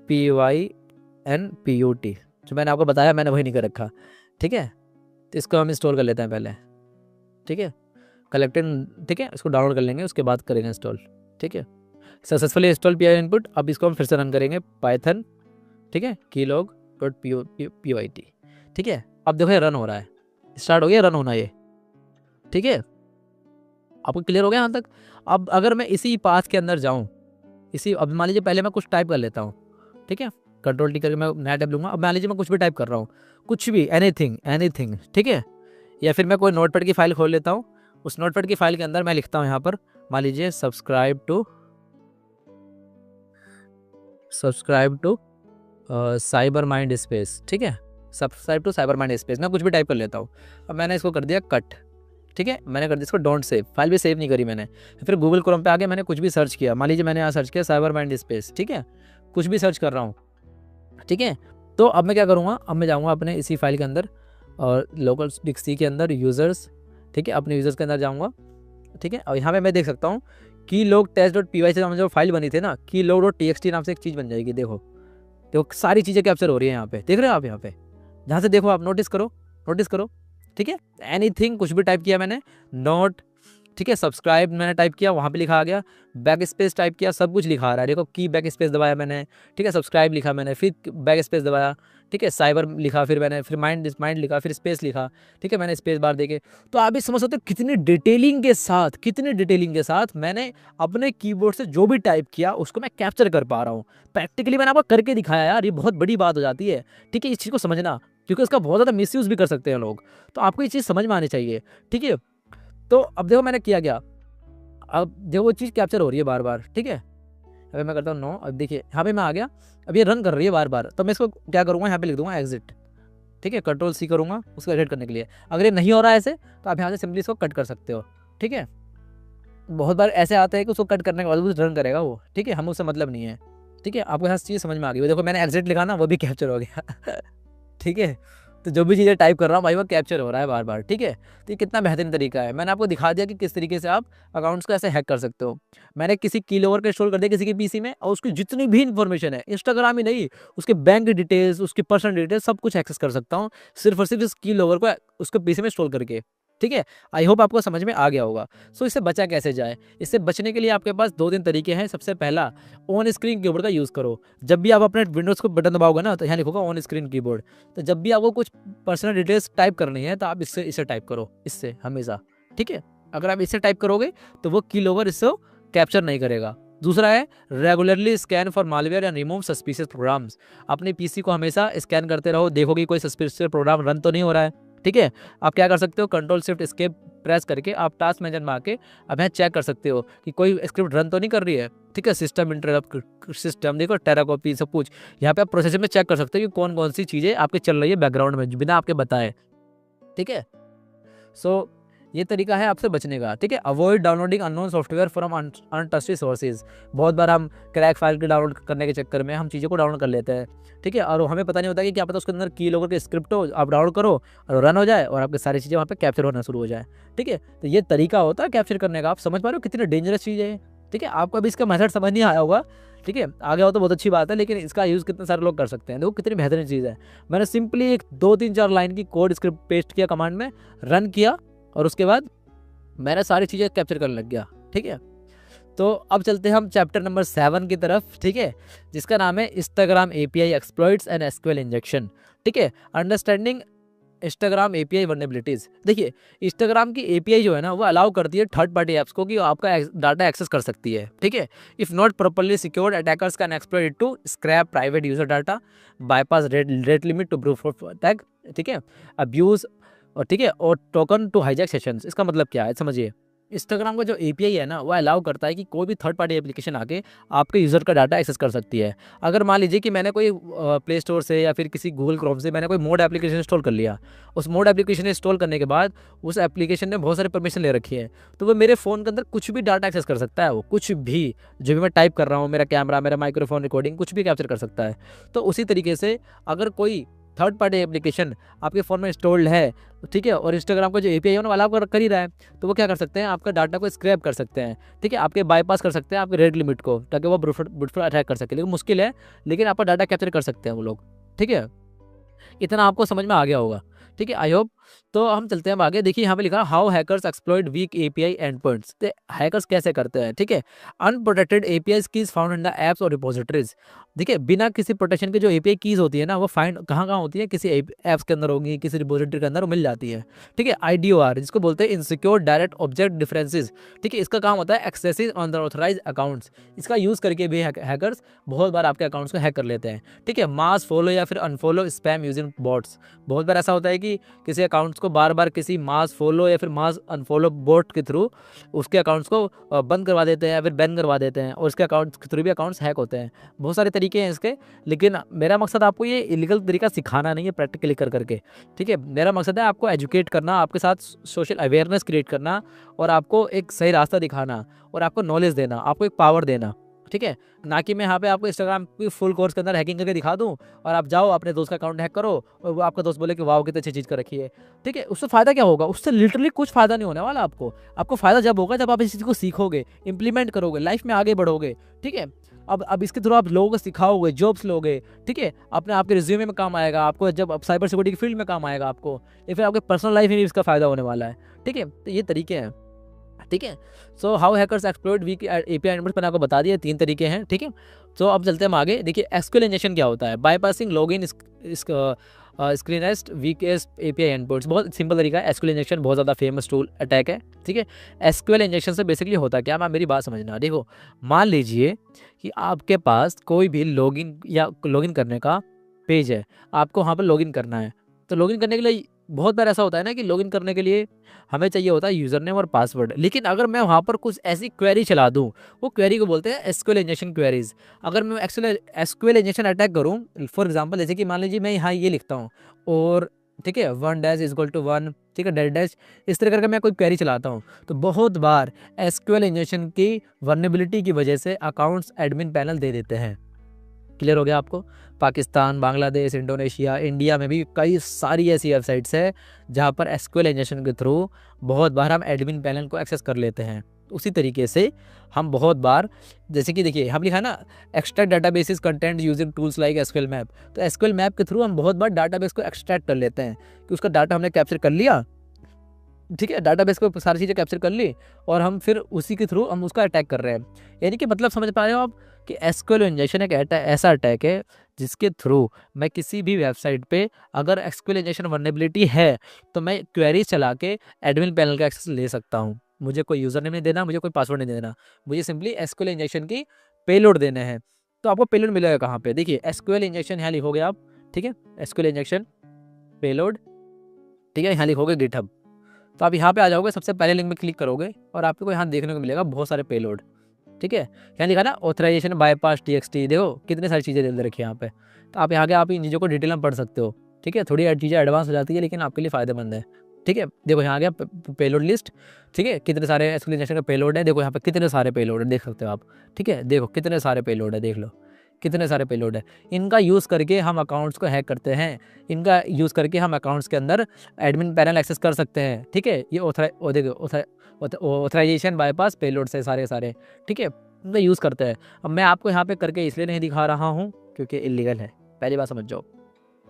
PYNPUT, जो मैंने आपको बताया मैंने वही नहीं कर रखा। ठीक है, तो इसको हम इंस्टॉल कर लेते हैं पहले। ठीक है, कलेक्टेड। ठीक है, इसको डाउनलोड कर लेंगे, उसके बाद करेंगे इंस्टॉल। ठीक है, सक्सेसफुली इंस्टॉल PY इनपुट। अब इसको हम फिर से रन करेंगे पाइथन। ठीक है, keylog.pyt। ठीक है, अब देखो ये रन हो रहा है, स्टार्ट हो गया रन होना ये। ठीक है, आपको क्लियर हो गया यहाँ तक। अब अगर मैं इसी पाथ के अंदर जाऊँ, अब मान लीजिए पहले मैं कुछ टाइप कर लेता हूँ। ठीक है, Ctrl+T करके मैं नया टैब लूँगा। अब मान लीजिए मैं कुछ भी टाइप कर रहा हूँ, कुछ भी, एनीथिंग। ठीक है, या फिर मैं कोई नोटपैड की फाइल खोल लेता हूँ, उस नोटपैड की फाइल के अंदर मैं लिखता हूँ यहाँ पर मान लीजिए subscribe to Cyber Mind Space. ठीक है, subscribe to Cyber Mind Space, मैं कुछ भी टाइप कर लेता हूँ। अब मैंने इसको कर दिया कट। ठीक है, मैंने कर दिया इसको डोंट सेव, फाइल भी सेव नहीं करी मैंने। फिर गूगल क्रोम पे आके मैंने कुछ भी सर्च किया, मान लीजिए मैंने यहाँ सर्च किया साइबर माइंड स्पेस। ठीक है, कुछ भी सर्च कर रहा हूँ। ठीक है, तो अब मैं क्या करूँगा, अब मैं जाऊँगा अपने इसी फाइल के अंदर और लोकल डिक्सी के अंदर यूज़र्स। ठीक है, अपने यूज़र्स के अंदर जाऊँगा। ठीक है, और यहाँ पे मैं देख सकता हूँ keylog.test.py से जो फाइल बनी थी ना, keylog.txt नाम से एक चीज़ बन जाएगी। देखो सारी चीज़ें कैप्चर हो रही है यहाँ पे, देख रहे हो आप यहाँ पे, जहाँ से देखो आप नोटिस करो। ठीक है, एनीथिंग कुछ भी टाइप किया मैंने, नोट। ठीक है, सब्सक्राइब मैंने टाइप किया, वहाँ पे लिखा आ गया, बैक स्पेस टाइप किया, सब कुछ लिखा आ रहा है। देखो की बैक स्पेस दबाया मैंने। ठीक है, सब्सक्राइब लिखा मैंने, फिर बैक स्पेस दबाया। ठीक है, साइबर लिखा फिर मैंने, फिर माइंड लिखा, फिर स्पेस लिखा। ठीक है, मैंने स्पेस बार देके, तो आप भी समझ सकते हो कितनी डिटेलिंग के साथ मैंने अपने कीबोर्ड से जो भी टाइप किया उसको मैं कैप्चर कर पा रहा हूँ। प्रैक्टिकली मैंने आपको करके दिखाया यार, ये बहुत बड़ी बात हो जाती है। ठीक है, इस चीज़ को समझना, क्योंकि इसका बहुत ज़्यादा मिसयूज़ भी कर सकते हैं लोग, तो आपको ये चीज़ समझ में आनी चाहिए। ठीक है, तो अब देखो मैंने किया क्या, अब जो वो चीज़ कैप्चर हो रही है बार बार, ठीक है। अभी मैं करता हूँ नो, अब देखिए यहाँ पे मैं आ गया, अब ये रन कर रही है बार बार, तो मैं इसको क्या करूँगा, यहाँ पे लिख दूंगा एग्जिट, ठीक है। कंट्रोल सी करूँगा उसको एडिट करने के लिए। अगर ये नहीं हो रहा है ऐसे, तो आप यहाँ से सिंपली इसको कट कर सकते हो, ठीक है। बहुत बार ऐसे आता है कि उसको कट करने के बाद वो रन करेगा वो, ठीक है, हम उससे मतलब नहीं है, ठीक है। आपको यहाँ चीज़ समझ में आ गई, देखो मैंने एग्जिट लिखा ना, वो भी कैप्चर हो गया ठीक है। तो जो भी चीज़ें टाइप कर रहा हूँ भाई वो कैप्चर हो रहा है बार बार, ठीक है। तो ये कितना बेहतरीन तरीका है, मैंने आपको दिखा दिया कि किस तरीके से आप अकाउंट्स को ऐसे हैक कर सकते हो। मैंने किसी की लोवर को इंस्टॉल कर दिया किसी के पीसी में, और उसकी जितनी भी इन्फॉर्मेशन है, इंस्टाग्राम ही नहीं, उसके बैंक डिटेल्स, उसकी पर्सनल डिटेल्स, सब कुछ एक्सेस कर सकता हूँ सिर्फ और सिर्फ इस की लोवर को उसके पीसी में इंस्टॉल करके, ठीक है। आई होप आपको समझ में आ गया होगा। सो इससे बचा कैसे जाए, इससे बचने के लिए आपके पास 2-3 तरीके हैं। सबसे पहला, ऑन स्क्रीन कीबोर्ड का यूज़ करो। जब भी आप अपने विंडोज़ को बटन दबाओगे ना, तो यहाँ लिखोगा ऑन स्क्रीन कीबोर्ड। तो जब भी आपको कुछ पर्सनल डिटेल्स टाइप करनी है, तो आप इसे टाइप करो, इससे हमेशा, ठीक है। अगर आप इससे टाइप करोगे तो वो की लोवर इससे कैप्चर नहीं करेगा। दूसरा है, regularly scan for malware and remove suspicious programs. अपने पीसी को हमेशा स्कैन करते रहो, देखो कि कोई सस्पिशियस प्रोग्राम रन तो नहीं हो रहा है, ठीक है। आप क्या कर सकते हो, कंट्रोल शिफ्ट एस्केप प्रेस करके आप टास्क मैनेजर में आके अब यहाँ चेक कर सकते हो कि कोई स्क्रिप्ट रन तो नहीं कर रही है, ठीक है। सिस्टम इंटरप्ट, सिस्टम देखो, टेरा कॉपी, सब कुछ यहाँ पे आप प्रोसेसर में चेक कर सकते हो कि कौन कौन सी चीज़ें आपके चल रही है बैकग्राउंड में बिना आपके बताए, ठीक है। सो ये तरीका है आपसे बचने का, ठीक है। Avoid downloading unknown software from untrusted sources. बहुत बार हम क्रैक फाइल के डाउनलोड करने के चक्कर में हम चीज़ों को डाउनलोड कर लेते हैं, ठीक है, और हमें पता नहीं होता कि क्या पता उसके अंदर की लोगर के स्क्रिप्ट हो, आप डाउनलोड करो और रन हो जाए और आपकी सारी चीज़ें वहाँ पे कैप्चर होना शुरू हो जाए, ठीक है। तो ये तरीका होता है कैप्चर करने का। आप समझ पा रहे हो कितनी डेंजरस चीज़ है, ठीक है। आपको अभी इसका मेथड समझ नहीं आया होगा, ठीक है, आ गया हो तो बहुत अच्छी बात है, लेकिन इसका यूज़ कितने सारे लोग कर सकते हैं। देखो कितनी बेहतरीन चीज़ है। मैंने सिंपली एक 2-3-4 लाइन की कोड स्क्रिप्ट पेस्ट किया कमांड में, रन किया, और उसके बाद मैंने सारी चीज़ें कैप्चर करने लग गया, ठीक है। तो अब चलते हैं हम चैप्टर नंबर 7 की तरफ, ठीक है, जिसका नाम है Instagram API exploits and SQL injection, ठीक है। Understanding Instagram API vulnerabilities. देखिए, इंस्टाग्राम की एपीआई जो है ना, वो अलाउ करती है थर्ड पार्टी ऐप्स को कि आपका डाटा एक्सेस कर सकती है, ठीक है। If not properly secured, attackers can exploit it to scrap private user data, bypass rate limit to proof of attack, ठीक है, अब्यूज़, और ठीक है, और टोकन टू हाईजैक सेशंस। इसका मतलब क्या है समझिए। इंस्टाग्राम का जो एपीआई है ना, वो अलाउ करता है कि कोई भी थर्ड पार्टी एप्लीकेशन आके आपके यूज़र का डाटा एक्सेस कर सकती है। अगर मान लीजिए कि मैंने कोई प्ले स्टोर से या फिर किसी गूगल क्रोम से मैंने कोई मोड एप्लीकेशन इंस्टॉल कर लिया, उस मोड एप्लीकेशन इंस्टॉल करने के बाद उस एप्लीकेशन ने बहुत सारी परमिशन ले रखी है, तो वो मेरे फ़ोन के अंदर कुछ भी डाटा एक्सेस कर सकता है। वो कुछ भी, जो भी मैं टाइप कर रहा हूँ, मेरा कैमरा, मेरा माइक्रोफोन रिकॉर्डिंग, कुछ भी कैप्चर कर सकता है। तो उसी तरीके से अगर कोई थर्ड पार्टी एप्लीकेशन आपके फ़ोन में इंस्टॉल्ड है, ठीक है, और इंस्टाग्राम का जो एपीआई है वो अलाउ कर ही रहा है, तो वो क्या कर सकते हैं, आपका डाटा को स्क्रैप कर सकते हैं, ठीक है, आपके बाईपास कर सकते हैं आपके रेट लिमिट को, ताकि वो ब्रूटफुल अटैक कर सके। लेकिन मुश्किल है, लेकिन आपका डाटा कैप्चर कर सकते हैं वो लोग, ठीक है। इतना आपको समझ में आ गया होगा, ठीक है, आई होप। तो हम चलते हैं अब आगे। देखिए यहाँ पे लिखा है how hackers exploit weak API end points. तो हैकर्स कैसे करते हैं, ठीक है। Unprotected API keys found in the apps और रिपोजिटरीज। देखिए, बिना किसी प्रोटेक्शन के जो एपीआई कीज होती है ना, वो फाइंड कहाँ होती है, किसी एप्स के अंदर होगी, किसी रिपोजिटरी के अंदर मिल जाती है, ठीक है। आईडीओआर, जिसको बोलते हैं इनसिक्योर डायरेक्ट ऑब्जेक्ट डिफरेंसेस, ठीक है। इसका काम होता है accesses on the authorise accounts. इसका यूज़ करके भी हैकर्स बहुत बार आपके अकाउंट्स को हैक कर लेते हैं, ठीक है। मास फॉलो या फिर अनफॉलो स्पैम यूजिंग बॉट्स। बहुत बार ऐसा होता है कि किसी अकाउंट्स को बार बार किसी मास फॉलो या फिर मास अनफॉलो बोट के थ्रू उसके अकाउंट्स को बंद करवा देते हैं या फिर बैन करवा देते हैं, और उसके अकाउंट्स के थ्रू भी अकाउंट्स हैक होते हैं। बहुत सारे तरीके हैं इसके, लेकिन मेरा मकसद आपको ये इलीगल तरीका सिखाना नहीं है प्रैक्टिकली कर करके, ठीक है। मेरा मकसद है आपको एजुकेट करना, आपके साथ सोशल अवेयरनेस क्रिएट करना, और आपको एक सही रास्ता दिखाना, और आपको नॉलेज देना, आपको एक पावर देना, ठीक है। ना कि मैं यहाँ पे आपको इंस्टाग्राम की फुल कोर्स के अंदर हैकिंग करके दिखा दूँ और आप जाओ अपने दोस्त का अकाउंट हैक करो और वो आपका दोस्त बोले कि वाह कितनी अच्छी चीज़ कर रखी है, ठीक है। उससे फ़ायदा क्या होगा, उससे लिटरली कुछ फ़ायदा नहीं होने वाला आपको फ़ायदा जब होगा जब आप इस चीज़ को सीखोगे, इंप्लीमेंट करोगे, लाइफ में आगे बढ़ोगे, ठीक है। अब इसके थ्रू आप लोगों को सिखाओगे, जॉब्स लोगे, ठीक है, अपने आपके रिज्यूमे में काम आएगा आपको, जब साइबर सिक्योरिटी की फील्ड में काम आएगा आपको, या फिर आपके पर्सनल लाइफ में भी इसका फ़ायदा होने वाला है, ठीक है। तो ये तरीके हैं, ठीक है। So how hackers exploit weak API endpoints मैंने आपको बता दिया, 3 तरीके हैं, ठीक है। सो अब चलते हैं हम आगे। देखिए, एसक्यूएल इंजेक्शन क्या होता है, बाईपासिंग लॉगिन स्क्रीनेस्ट वीकेस्ट एपीआई एंडपोर्ट्स। बहुत सिंपल तरीका है। एसक्यूएल इंजेक्शन बहुत ज़्यादा फेमस टूल अटैक है, ठीक है। एसक्यूएल इंजेक्शन से बेसिकली होता क्या, मैं मेरी बात समझना। देखो, मान लीजिए कि आपके पास कोई भी लॉगिन करने का पेज है, आपको वहाँ पर लॉगिन करना है। तो लॉगिन करने के लिए बहुत बार ऐसा होता है ना कि लॉगिन करने के लिए हमें चाहिए होता है यूज़र नेम और पासवर्ड, लेकिन अगर मैं वहाँ पर कुछ ऐसी क्वेरी चला दूँ, वो क्वेरी को बोलते हैं एसक्यूएल इंजेक्शन क्वेरीज। अगर मैं एसक्यूएल इंजेक्शन अटैक करूँ, फॉर एग्जांपल जैसे कि मान लीजिए मैं यहाँ ये लिखता हूँ और ठीक है 1 डैश इज इक्वल टू 1, ठीक है डैश डैश, इस तरह करके मैं कोई क्वेरी चलाता हूँ, तो बहुत बार एसक्यूएल इंजेक्शन की वल्नरेबिलिटी की वजह से अकाउंट्स एडमिन पैनल दे देते हैं। क्लियर हो गया आपको? पाकिस्तान, बांग्लादेश, इंडोनेशिया, इंडिया में भी कई सारी ऐसी वेबसाइट्स है जहाँ पर एसक्यूएल इंजेक्शन के थ्रू बहुत बार हम एडमिन पैनल को एक्सेस कर लेते हैं। उसी तरीके से हम बहुत बार, जैसे कि देखिए हम लिखा ना extract databases content using tools like SQL map, तो एसक्यूएल मैप के थ्रू हम बहुत बार डाटाबेस को एक्सट्रैक्ट कर लेते हैं कि उसका डाटा हमने कैप्चर कर लिया, ठीक है, डाटाबेस को सारी चीज़ें कैप्चर कर ली और हम फिर उसी के थ्रू हम उसका अटैक कर रहे हैं। यानी कि मतलब समझ पा रहे हो आप कि एसक्यूएल इंजेक्शन एक ऐसा अटैक है जिसके थ्रू मैं किसी भी वेबसाइट पे अगर एसक्यूएल इंजेक्शन वल्नरेबिलिटी है तो मैं क्वेरीज चला के एडमिन पैनल का एक्सेस ले सकता हूँ। मुझे कोई यूज़र नेम नहीं देना, मुझे कोई पासवर्ड नहीं देना, मुझे सिंपली एसक्यूएल इंजेक्शन की पेलोड देने हैं। तो आपको पेलोड मिलेगा कहाँ पे? देखिए एसक्यूएल इंजेक्शन यहाँ लिखोगे आप, ठीक है, एसक्यूएल इंजेक्शन पेलोड, ठीक है, यहाँ लिखोगे गिटहब। तो आप यहाँ पे आ जाओगे, सबसे पहले लिंक में क्लिक करोगे और आपको यहाँ देखने को मिलेगा बहुत सारे पेलोड, ठीक है। यहाँ लिखा ना ऑथराइजेशन बाईपास टीएक्सटी, देखो कितनी सारी चीज़ें दे रखी है यहाँ पे। तो आप यहाँ के आप इन चीज़ों को डिटेल में पढ़ सकते हो, ठीक है। थोड़ी चीज़ें एडवांस हो जाती है लेकिन आपके लिए फ़ायदेमंद है, ठीक है। देखो यहाँ आ गया पेलोड लिस्ट, ठीक है, कितने सारे एक्सप्लेनेशन का पेलोड है, देखो यहाँ पे कितने सारे पेलोड है, देख सकते हो आप, ठीक है। देखो कितने सारे पेलोड है, देख लो कितने सारे पेलोड है। इनका यूज़ करके हम अकाउंट्स को हैक करते हैं, इनका यूज़ करके हम अकाउंट्स के अंदर एडमिन पैनल एक्सेस कर सकते हैं, ठीक है। ये ऑथराइजेशन बाईपास पेलोड से सारे, ठीक है, इनका यूज़ करते हैं। अब मैं आपको यहाँ पे करके इसलिए नहीं दिखा रहा हूँ क्योंकि इलीगल है, पहली बात समझ जाओ,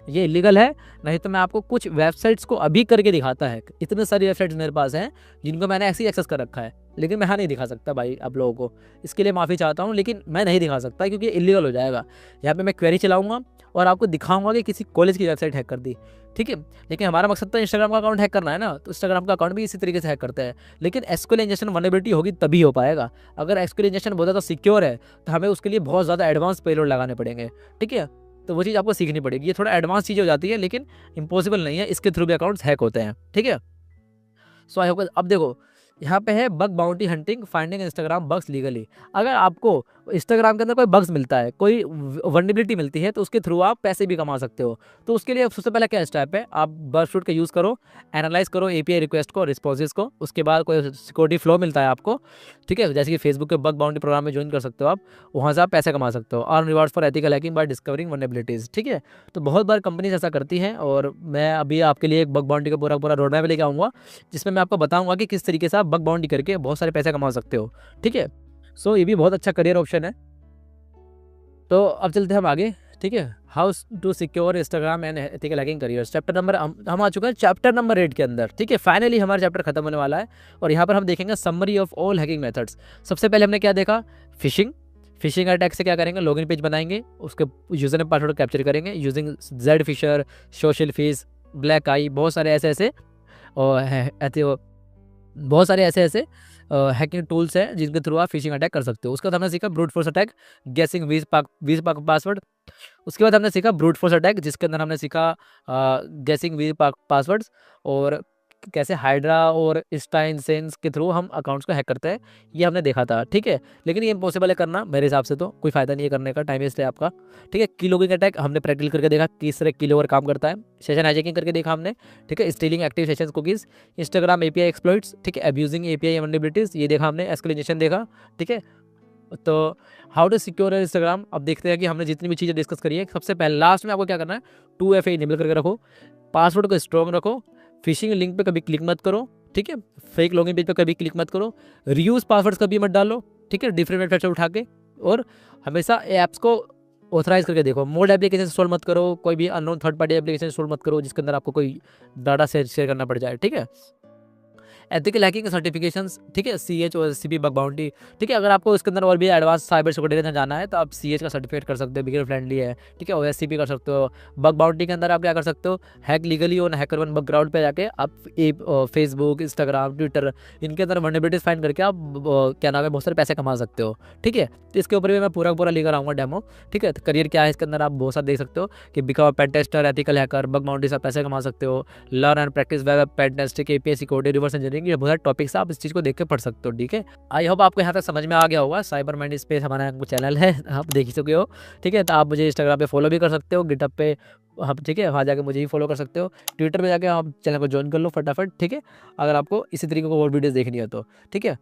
ये इलीगल है। नहीं तो मैं आपको कुछ वेबसाइट्स को अभी करके दिखाता है। इतने सारी वेबसाइट्स मेरे पास हैं जिनको मैंने ऐसे ही एक्सेस कर रखा है, लेकिन मैं यहाँ नहीं दिखा सकता भाई आप लोगों को, इसके लिए माफ़ी चाहता हूँ, लेकिन मैं नहीं दिखा सकता क्योंकि इलीगल हो जाएगा। यहाँ पे मैं क्वेरी चलाऊंगा और आपको दिखाऊंगा कि किसी कॉलेज की वेबसाइट हैक कर दी, ठीक है। लेकिन हमारा मकसद तो इंस्टाग्राम का अकाउंट हैक करना है ना, तो इंस्टाग्राम का अकाउंट भी इसी तरीके से हैक करते हैं। लेकिन एसक्यूएल इंजेक्शन वल्नरेबिलिटी होगी तभी हो पाएगा। अगर एसक्यूएल इंजेक्शन बहुत ज़्यादा सिक्योर है तो हमें उसके लिए बहुत ज़्यादा एडवांस पेलोड लगाने पड़ेंगे, ठीक है। तो वो चीज़ आपको सीखनी पड़ेगी। ये थोड़ा एडवांस चीज़ हो जाती है लेकिन इम्पॉसिबल नहीं है, इसके थ्रू भी अकाउंट्स हैक होते हैं, ठीक है। सो आई होप। अब देखो यहाँ पे है bug bounty hunting, finding Instagram bugs legally. अगर आपको इंस्टाग्राम के अंदर कोई बग्स मिलता है, कोई वल्नरेबिलिटी मिलती है, तो उसके थ्रू आप पैसे भी कमा सकते हो। तो उसके लिए सबसे पहले क्या स्टेप है, आप बर्डफ्रूट का यूज़ करो, एनालाइज करो एपीआई रिक्वेस्ट को, रिस्पॉन्सेज को। उसके बाद कोई सिक्योरिटी फ्लो मिलता है आपको, ठीक है, जैसे कि फेसबुक के बग बाउंटी प्रोग्राम में ज्वाइन कर सकते हो आप, वहाँ से आप पैसे कमा सकते हो। Earn rewards for ethical hacking by discovering vulnerabilities, ठीक है। तो बहुत बार कंपनीज ऐसा करती हैं और मैं अभी आपके लिए एक बग बाउंटी का पूरा रोड मैप लेके आऊँगा जिसमें मैं आपको बताऊँगा कि किस तरीके से आप बग बाउंटी करके बहुत सारे पैसे कमा सकते हो, ठीक है। सो ये भी बहुत अच्छा करियर ऑप्शन है। तो अब चलते हैं हम आगे, ठीक है। How to secure Instagram and ethical hacking careers, chapter number हम आ चुके हैं चैप्टर नंबर 8 के अंदर, ठीक है। फाइनली हमारा चैप्टर खत्म होने वाला है और यहाँ पर हम देखेंगे summary of all hacking methods. सबसे पहले हमने क्या देखा, फिशिंग अटैक से क्या करेंगे, लॉगिन पेज बनाएंगे, उसके यूजर नेम पासवर्ड कैप्चर करेंगे using Zphisher, SocialFish, BlackEye, बहुत सारे ऐसे और बहुत सारे ऐसे हैकिंग टूल्स हैं जिनके थ्रू आप फिशिंग अटैक कर सकते हो। उसके बाद हमने सीखा ब्रूट फोर्स अटैक, गेसिंग वीज पासवर्ड। उसके बाद हमने सीखा ब्रूट फोर्स अटैक जिसके अंदर हमने सीखा गेसिंग वीज पासवर्ड्स और कैसे हाइड्रा और स्टाइन सेंस के थ्रू हम अकाउंट्स को हैक करते हैं, ये हमने देखा था, ठीक है। लेकिन ये इम्पॉसिबल है करना मेरे हिसाब से, तो कोई फ़ायदा नहीं है करने का, टाइम वेस्ट है आपका, ठीक है। की लॉगिंग अटैक हमने प्रैक्टिकल करके देखा किस तरह की लोअर काम करता है। सेशन हाइजैकिंग करके देखा हमने, ठीक है। Stealing active session cookies, Instagram API exploits, ठीक है। अब्यूजिंग एपीआई वल्नरेबिलिटीज़, ये देखा हमने। एस्केलेशन देखा, ठीक है। तो हाउ टू सिक्योर इंस्टाग्राम, अब देखते हैं कि हमने जितनी भी चीज़ें डिस्कस करी है। सबसे पहले लास्ट में आपको क्या करना है, 2FA इनेबल करके रखो, पासवर्ड को स्ट्रॉन्ग रखो, फिशिंग लिंक पे कभी क्लिक मत करो, ठीक है। फेक लॉगिन पेज पे कभी क्लिक मत करो, रीयूज पासवर्ड्स कभी मत डालो, ठीक है, डिफरेंट वेबसाइट से उठा के। और हमेशा ऐप्स को ऑथराइज करके देखो। मोड एप्लीकेशन इंस्टॉल मत करो, कोई भी unknown third party application install मत करो जिसके अंदर आपको कोई डाटा शेयर करना पड़ जाए, ठीक है। एथिकल हैकिंग के सर्टिफिकेशंस, ठीक है, CH और SCP बग बाउंटी, ठीक है। अगर आपको इसके अंदर और भी एडवांस साइबर सिक्योरिटी में जाना है तो आप CH का सर्टिफिकेट कर सकते हो, बिगिनर फ्रेंडली है, ठीक है। और SCP कर सकते हो। बग बाउंटी के अंदर आप क्या कर सकते हो, हैक लीगली और हैकर वन बग ग्राउंड पे जाके आप फेसबुक, इंस्टाग्राम, ट्विटर, इनके अंदर वल्नरेबिलिटीज फाइंड करके आप क्या नाम है बहुत सारे पैसे कमा सकते हो, ठीक है। तो इसके ऊपर भी मैं पूरा लेकर आऊँगा डेमो, ठीक है। तो करियर क्या है इसके अंदर आप बहुत सारा देख सकते हो कि become pen tester, ethical hacker, bug bounty से पैसे कमा सकते हो, learn and practice web pen testing, API security, reverse engineering, ये बहुत सारे टॉपिक्स आप इस चीज़ को देख के पढ़ सकते हो, ठीक है। आई होप आपको यहाँ तक समझ में आ गया होगा। साइबर माइंड स्पेस हमारा चैनल है, आप देख ही चुके हो, ठीक है। तो आप मुझे इंस्टाग्राम पे फॉलो भी कर सकते हो, गिटअप पे आप, ठीक है, वहाँ जाके मुझे ही फॉलो कर सकते हो। ट्विटर पे जाके आप चैनल को ज्वाइन कर लो फटाफट, ठीक है, अगर आपको इसी तरीके को और वीडियोस देखनी हो तो, ठीक है।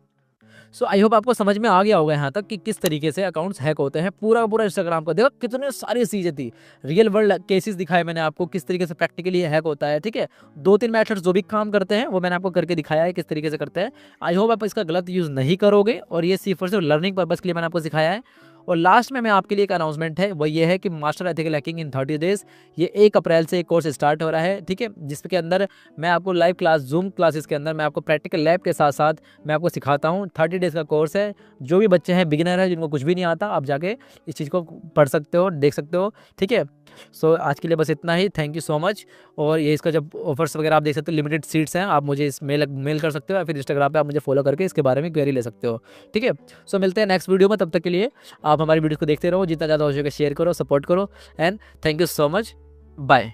सो आई होप आपको समझ में आ गया होगा यहाँ तक कि किस तरीके से अकाउंट्स हैक होते हैं। पूरा इंस्टाग्राम का देखो कितने सारी चीज़ें थी, रियल वर्ल्ड केसेस दिखाए मैंने आपको किस तरीके से प्रैक्टिकली हैक होता है, ठीक है। 2-3 मेथड्स जो भी काम करते हैं वो मैंने आपको करके दिखाया है किस तरीके से करते हैं। आई होप आप इसका गलत यूज़ नहीं करोगे और ये सिर्फ और सिर्फ लर्निंग पर्पज़ के लिए मैंने आपको सिखाया है। और लास्ट में मैं आपके लिए एक अनाउंसमेंट है, वो ये है कि मास्टर एथिकल हैकिंग इन 30 डेज, ये 1 अप्रैल से एक कोर्स स्टार्ट हो रहा है, ठीक है। जिसके अंदर मैं आपको लाइव क्लास, जूम क्लासेस के अंदर मैं आपको प्रैक्टिकल लैब के साथ साथ मैं आपको सिखाता हूँ। 30 डेज का कोर्स है। जो भी बच्चे हैं, बिगिनर है, जिनको कुछ भी नहीं आता, आप जाके इस चीज़ को पढ़ सकते हो, देख सकते हो, ठीक है। सो आज के लिए बस इतना ही। Thank you so much. और ये इसका जब ऑफर्स वगैरह आप देख सकते हो, लिमिटेड सीट्स हैं, आप मुझे इस मेल कर सकते हो या फिर इंस्टाग्राम पे आप मुझे फॉलो करके इसके बारे में क्वेरी ले सकते हो, ठीक है। सो मिलते हैं नेक्स्ट वीडियो में, तब तक के लिए आप हमारी वीडियो को देखते रहो, जितना ज़्यादा हो सके शेयर करो, सपोर्ट करो, and thank you so much. Bye.